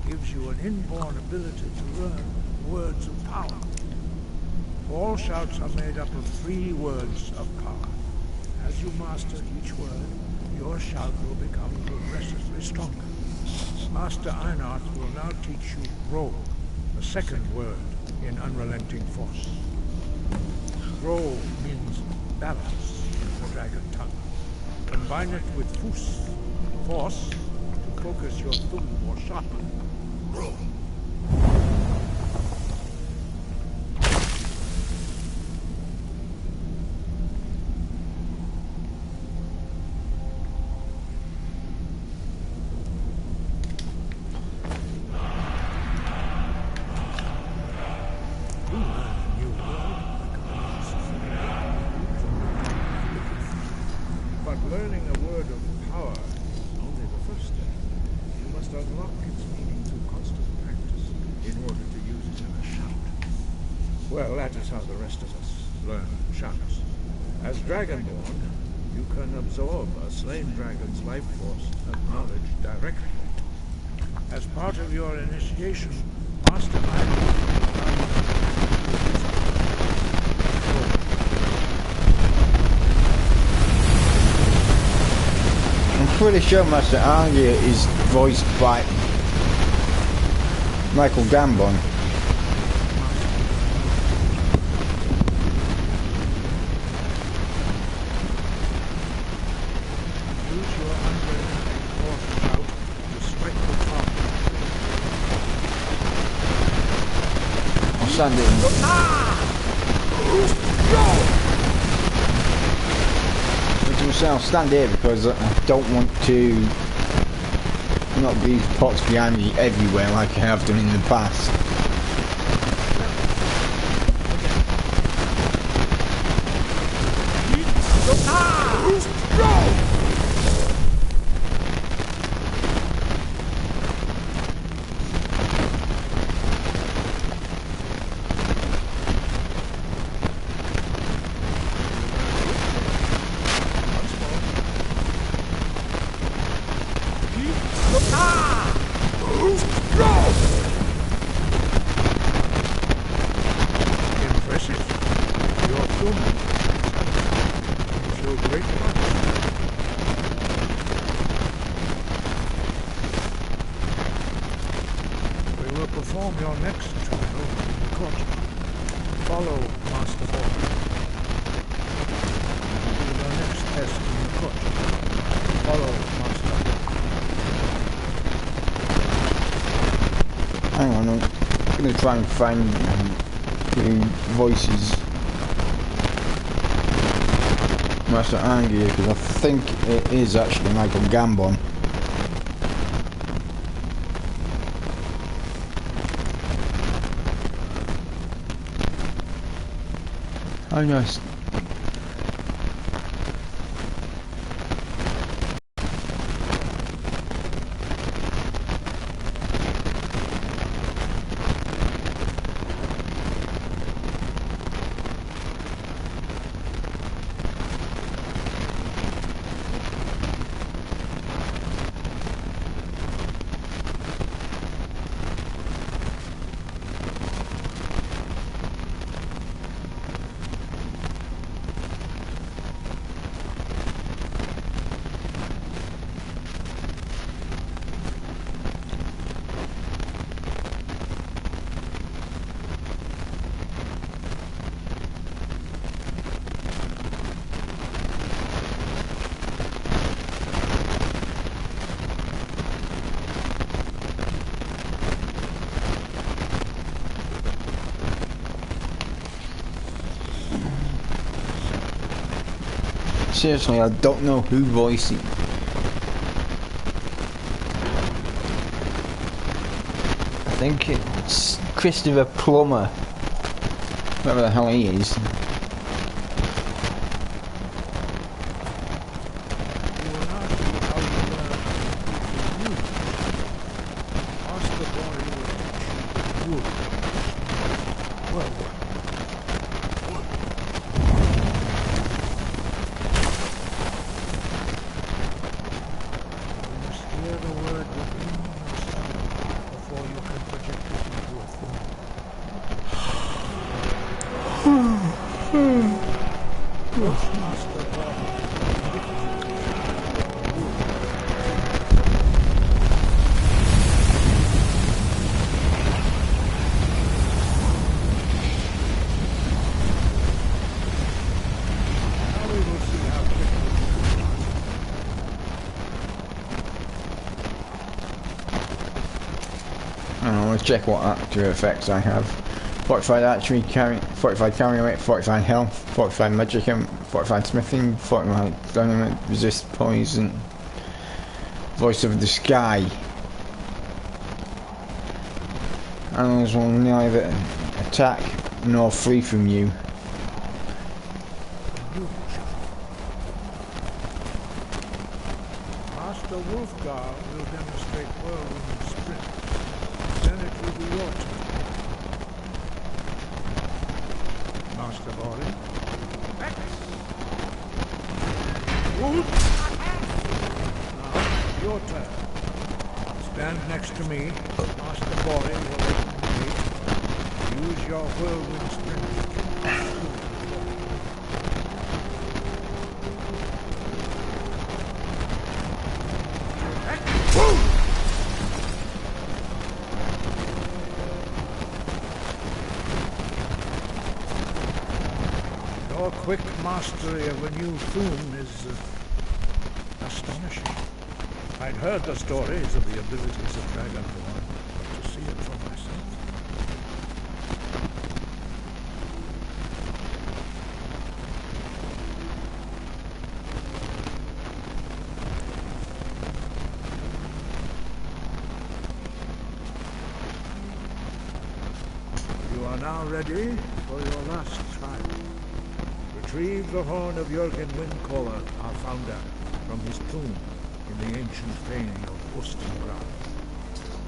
gives you an inborn ability to learn words of power. All shouts are made up of 3 words of power. As you master each word, your shout will become progressively stronger. Master Einarth will now teach you Roll, the second word in Unrelenting Force. Roll means balance in the dragon tongue. Combine it with Fus, force, to focus your thumb more sharply. Roll. Well, that is how the rest of us learn shouts. As Dragonborn, you can absorb a slain dragon's life force and knowledge directly. As part of your initiation, Master I'm pretty sure Master Angir is voiced by Michael Gambon. Stand in. I'll stand here because I don't want to not these pots behind me everywhere like I have done in the past. Perform your next trial in the court. Follow Master Boy. Do your next test in the court. Follow Master Boy. Hang on, I'm going to try and find the voices. Master Angier, because I think it is actually Michael Gambon. Oh nice. Seriously, I don't know who voiced it. I think it's Christopher Plummer. Whatever the hell he is. Let's check what actor effects I have. 45 archery, 45 carrying weight, 45 health, 45 magic, 45 smithing, 45 dynamite, resist poison, voice of the sky. Animals will neither attack nor flee from you. Master Wolfgar will demonstrate whirlwind sprint. Then it will be your turn. Master Boy. Now, your turn. Stand next to me. Master Boy will wait. Use your whirlwind sprint. Your quick mastery of a new tune is astonishing. I'd heard the stories of the abilities of Dragonborn, but to see it for myself. now ready for your last trial. Retrieve the horn of Jürgen Windcaller, our founder, from his tomb in the ancient fane of Ostengrad.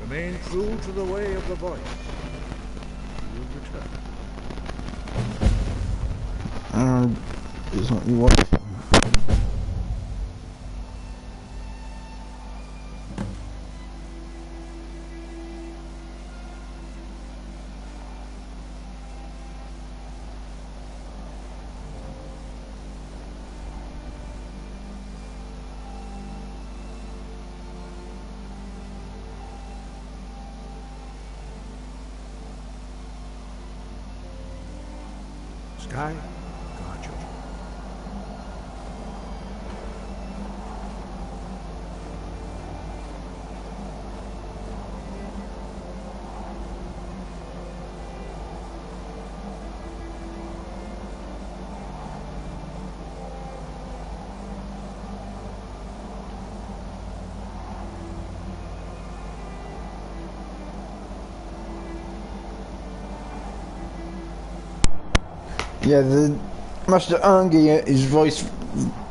Remain true to the way of the voice. You will return. It's not you want. Sky, guard you. Yeah, the Master Angia is voiced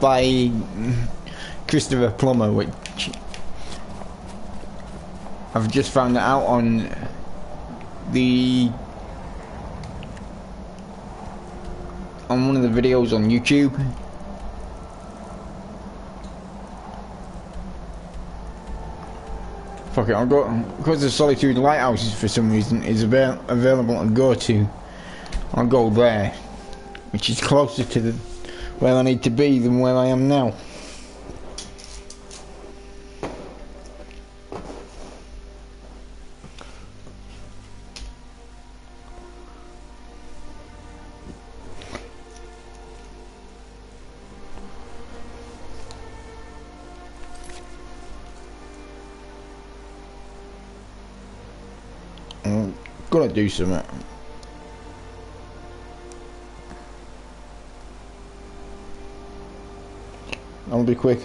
by Christopher Plummer, which I've just found out on one of the videos on YouTube. Fuck it, I'll go because the Solitude Lighthouse for some reason is available to go to. I'll go there, which is closer to where I need to be than where I am now. I'm gonna do something. I'll be quick.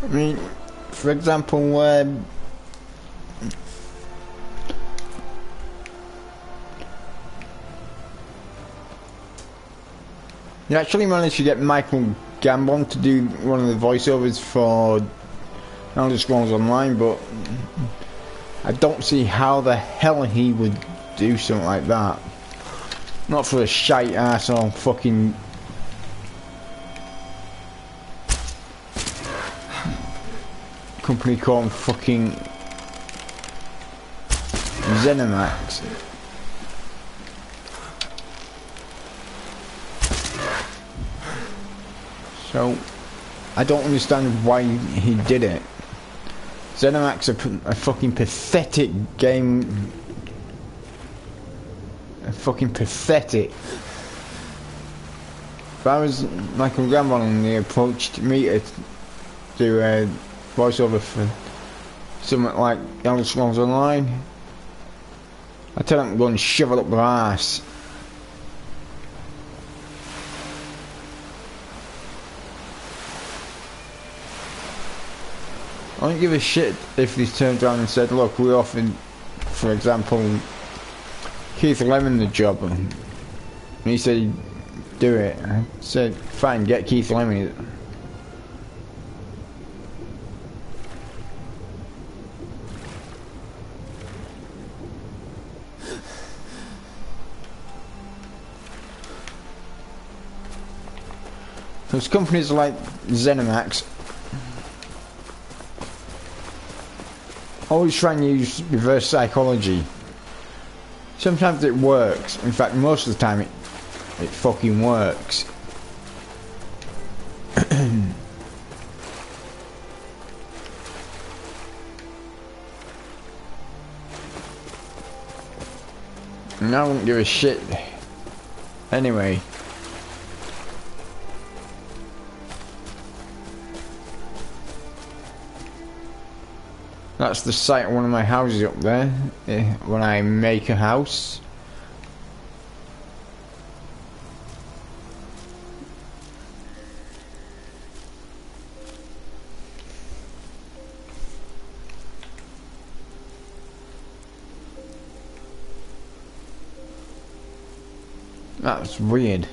I mean, for example, you actually managed to get Michael Gambon to do one of the voiceovers for Elder Scrolls Online, but I don't see how the hell he would do something like that. Not for a shite arsehole fucking company called fucking Zenimax. So I don't understand why he did it. Zenimax a fucking pathetic game. Fucking pathetic. If I was Michael Gambon and they approached me to do a voiceover for something like Elder Scrolls Online, I tell them to go and shove it up their ass. I don't give a shit if they turned around and said, look, we offered, for example, Keith Lemon the job, and he said he'd do it. I said, fine, get Keith Lemon. There's companies like Zenimax Always try and use reverse psychology. Sometimes it works. In fact, most of the time it fucking works. And I don't give a shit. Anyway. That's the site of one of my houses up there. When I make a house. That's weird.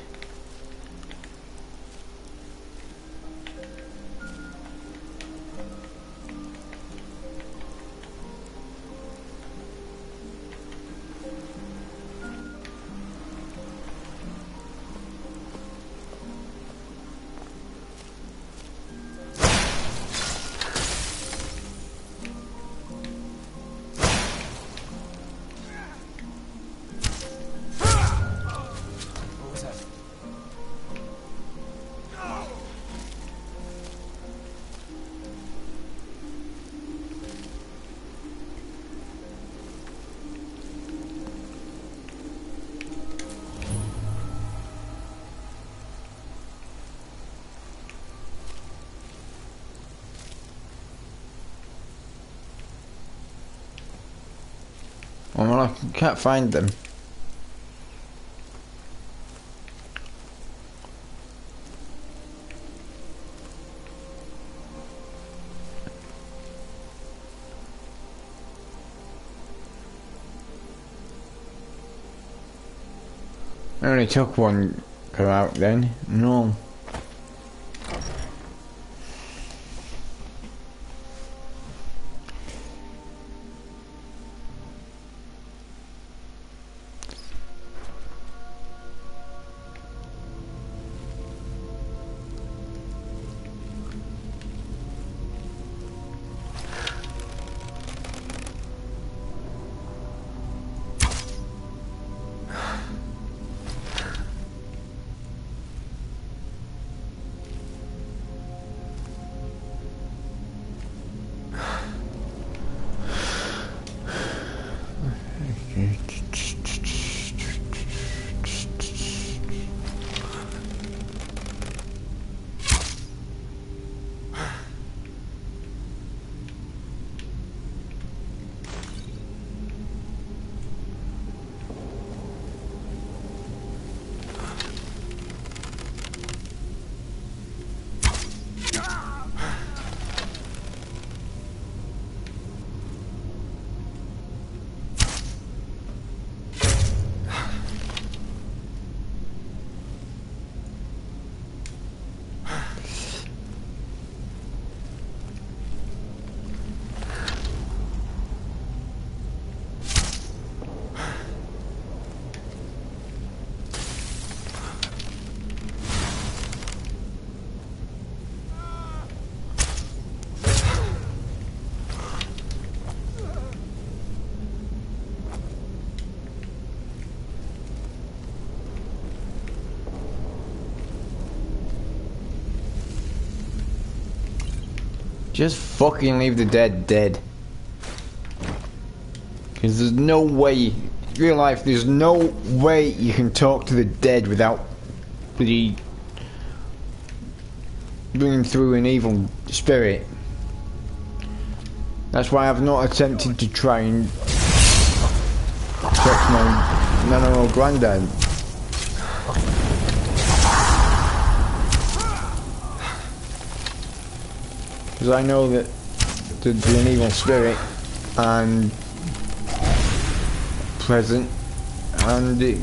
Well, I can't find them. I only took one go out then. No. Just fucking leave the dead dead. Because there's no way, real life, there's no way you can talk to the dead without bringing through an evil spirit. That's why I've not attempted to try and talk to my nana or granddad. Because I know that there'd be an evil spirit and present, and it,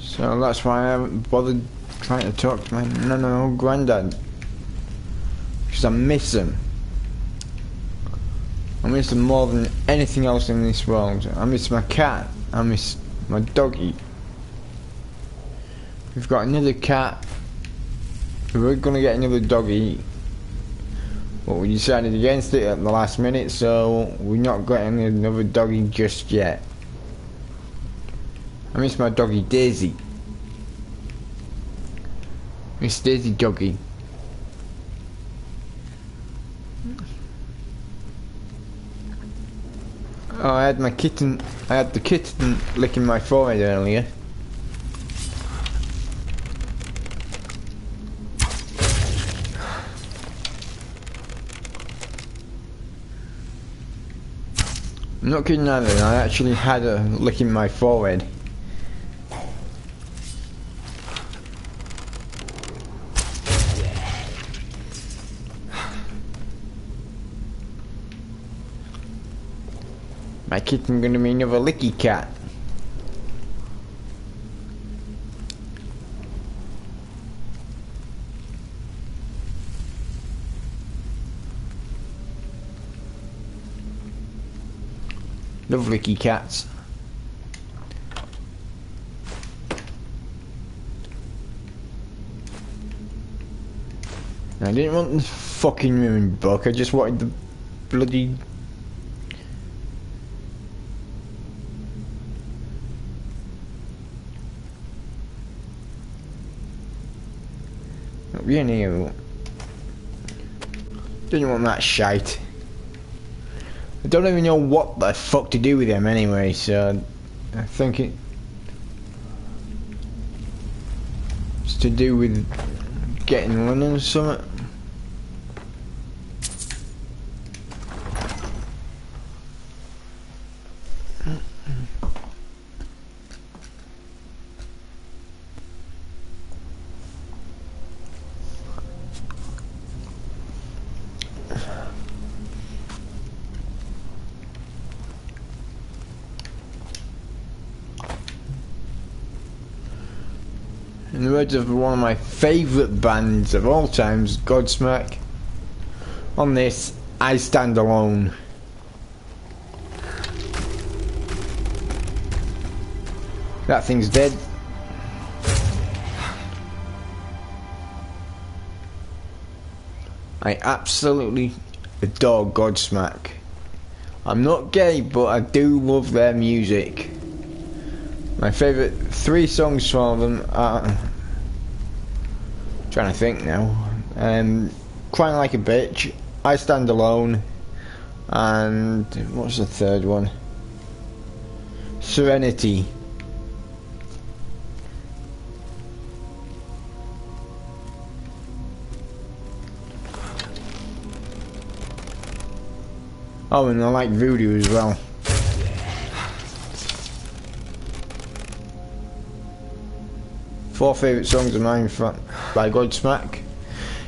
so that's why I haven't bothered trying to talk to my nana or granddad. because I miss them. I miss them more than anything else in this world. I miss my cat. I miss my doggy. We've got another cat. We're gonna get another doggy, but we decided against it at the last minute, so we're not getting another doggy just yet. I miss my doggy Daisy. Miss Daisy doggy. Oh, I had my kitten. I had the kitten licking my forehead earlier. I'm not kidding either. I actually had her licking my forehead. My kitten's gonna be another licky cat. Love licky cats. I didn't want the fucking moon book, I just wanted the bloody... You didn't want that shite. I don't even know what the fuck to do with them anyway, so I think it's to do with getting London or something. In the words of one of my favourite bands of all times, Godsmack, on this, I stand alone. That thing's dead. I absolutely adore Godsmack. I'm not gay, but I do love their music. My favourite 3 songs from them are... trying to think now. Crying Like a Bitch, I Stand Alone, and what's the third one? Serenity. Oh, and I like Voodoo as well. Four favourite songs of mine by Godsmack: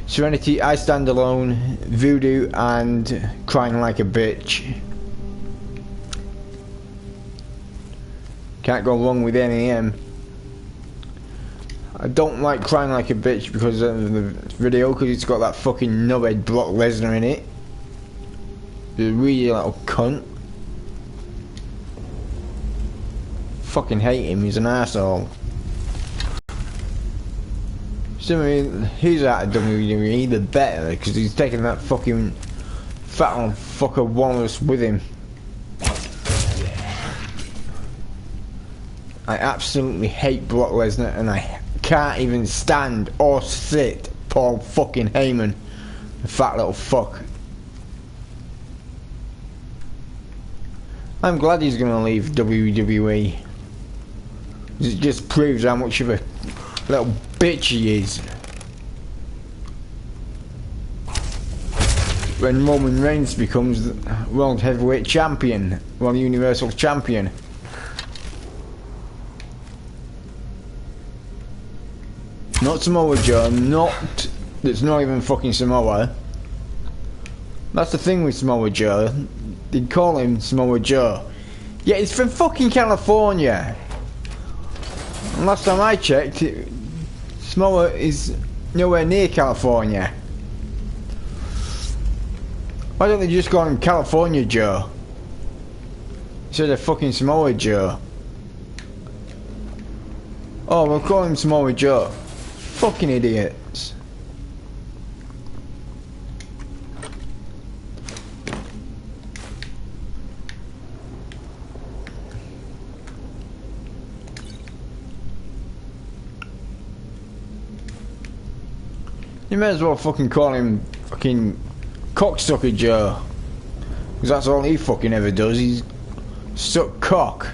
Serenity, I Stand Alone, Voodoo, and Crying Like a Bitch. Can't go wrong with any of them. I don't like Crying Like a Bitch because of the video, because it's got that fucking knobhead Brock Lesnar in it. The really little cunt. Fucking hate him, he's an asshole. So he's out of WWE, the better, because he's taking that fucking fat old fucker Wallace with him. I absolutely hate Brock Lesnar, and I can't even stand or sit Paul fucking Heyman, the fat little fuck. I'm glad he's gonna leave WWE. It just proves how much of a little bitch he is. When Roman Reigns becomes the World Heavyweight Champion, World Universal Champion. Not Samoa Joe, that's not even fucking Samoa. That's the thing with Samoa Joe. They call him Samoa Joe. Yeah, he's from fucking California. And last time I checked, Samoa is nowhere near California. Why don't they just call him California Joe? Instead of fucking Samoa Joe. Oh, we'll call him Samoa Joe. Fucking idiots. You may as well fucking call him fucking Cocksucker Joe. Because that's all he fucking ever does, he's suck cock.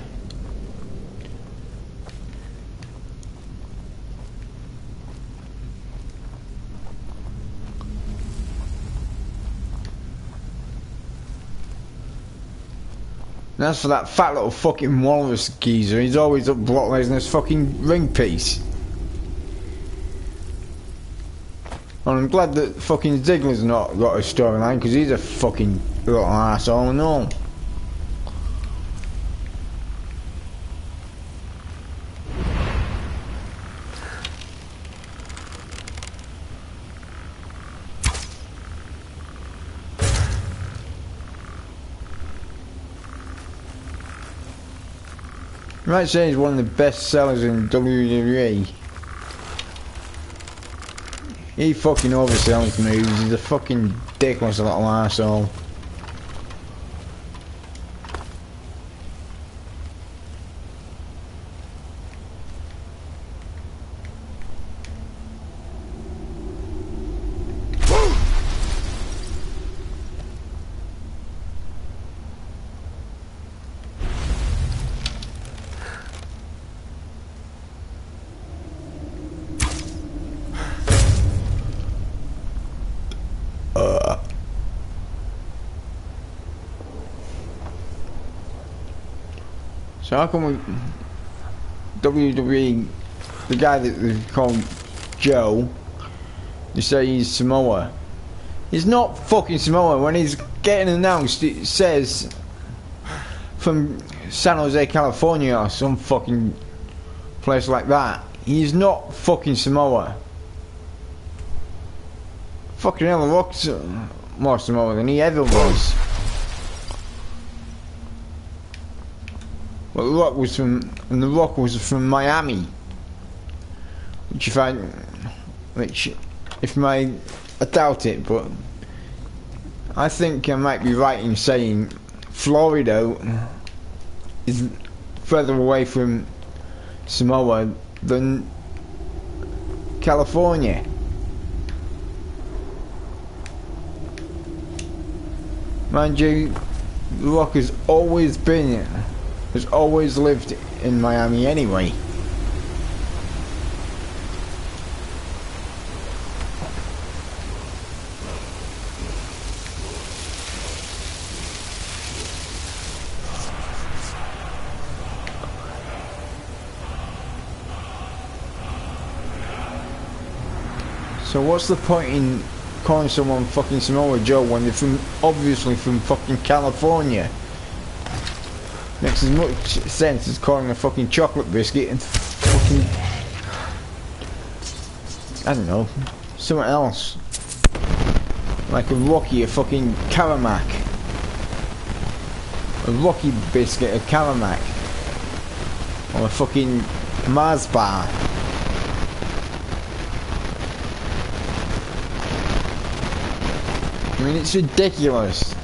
And as for that fat little fucking walrus geezer, he's always up Brock Lesnar's fucking ring piece. And I'm glad that fucking Ziggler's not got a storyline, because he's a fucking little arsehole and all. You might say he's one of the best sellers in WWE. He fucking oversells moves, he's a fucking dickless little arsehole. So how come we WWE, the guy that they call Joe, they say he's Samoa. He's not fucking Samoa. When he's getting announced, it says from San Jose, California, or some fucking place like that. He's not fucking Samoa. Fucking hell, The Rock's more Samoa than he ever was. Well, The Rock was from Miami, which I doubt it, but I think I might be right in saying Florida is further away from Samoa than California. Mind you, The Rock has always lived in Miami anyway. So what's the point in calling someone fucking Samoa Joe when they're obviously from fucking California? Makes as much sense as calling a fucking chocolate biscuit and fucking, I don't know, something else. Like a Rocky, a fucking Caramac. A Rocky biscuit, a Caramac. Or a fucking Mars bar. I mean, it's ridiculous.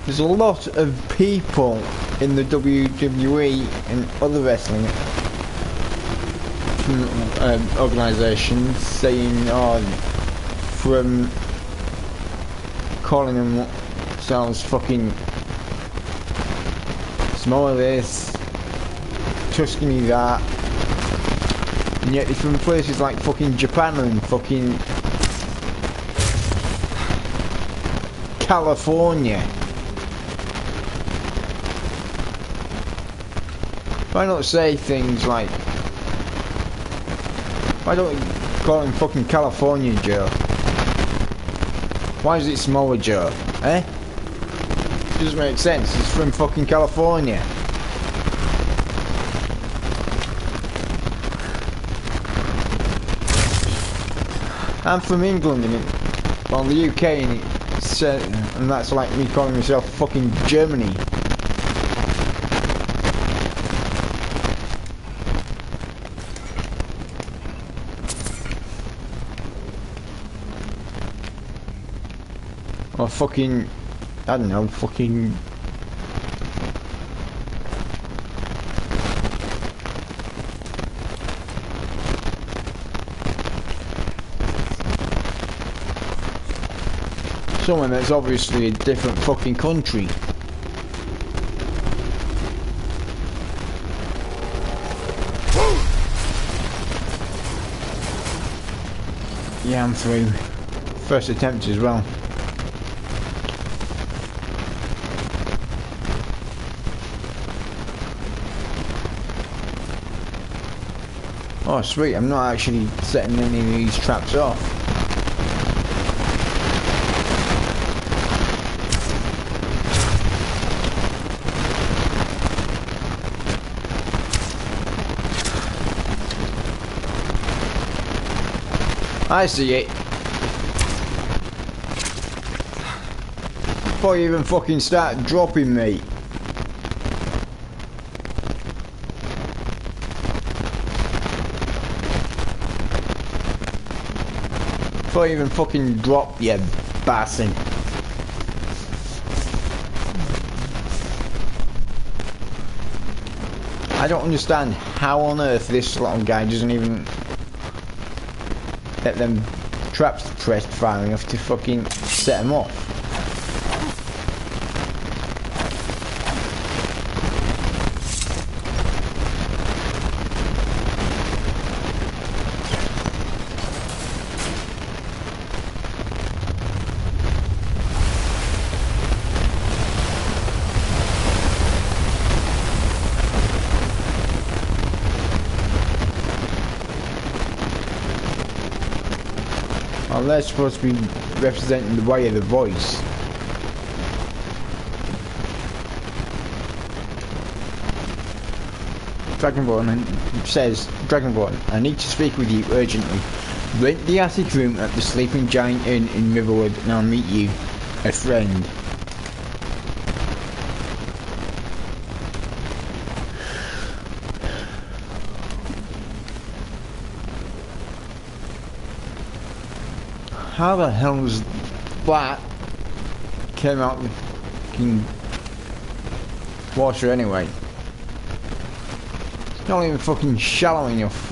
There's a lot of people in the WWE and other wrestling organisations saying, oh, from calling themselves fucking Samoa this, Tuscany that, and yet they're from places like fucking Japan and fucking California. Why not say things like, why don't we call him fucking California Joe? Why is it Samoa Joe? Eh? It doesn't make sense, it's from fucking California. I'm from England and well, the UK, and it and that's like me calling myself fucking Germany. Or fucking, I don't know, fucking. Someone that's obviously a different fucking country. Yeah, I'm through. First attempt as well. Oh sweet, I'm not actually setting any of these traps off. I see it. Before you even fucking start dropping me. Before you even fucking drop, you bastard. I don't understand how on earth this little guy doesn't even let them traps pressed far enough to fucking set them off. Well, they're supposed to be representing the way of the voice. Dragonborn says, Dragonborn, I need to speak with you urgently. Rent the attic room at the Sleeping Giant Inn in Riverwood and I'll meet you. A friend. How the hell was that came out with fucking water anyway? It's not even fucking shallow enough.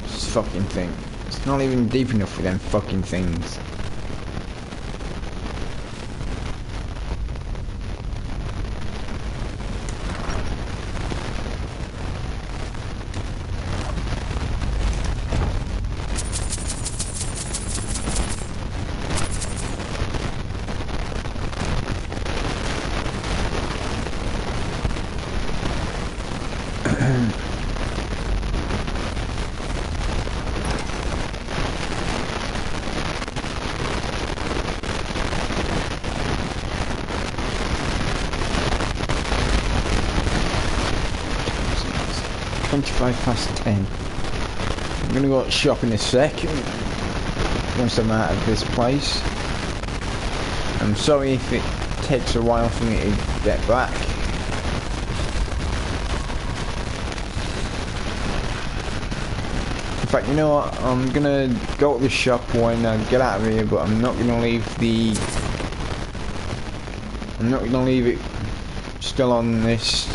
This fucking thing. It's not even deep enough for them fucking things. $10. I'm gonna go shop in a sec once I'm out of this place. I'm sorry if it takes a while for me to get back. In fact, you know what? I'm gonna go to the shop when I get out of here, but I'm not gonna leave the. I'm not gonna leave it still on this.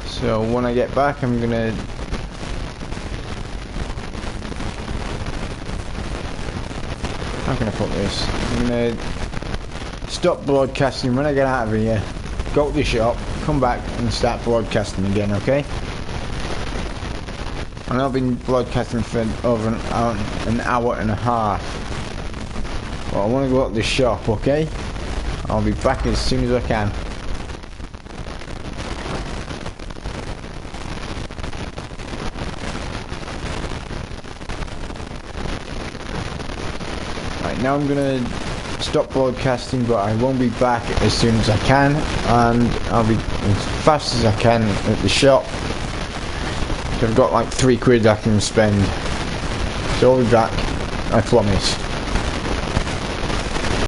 So when I get back, I'm gonna. How can I put this? I'm gonna stop broadcasting when I get out of here, go to the shop, come back and start broadcasting again, okay? And I've been broadcasting for over an hour and a half. Well, I want to go to the shop, okay? I'll be back as soon as I can. Now I'm gonna stop broadcasting, but I won't be back as soon as I can, and I'll be as fast as I can at the shop. So I've got like £3 I can spend, so I'll be back, I promise.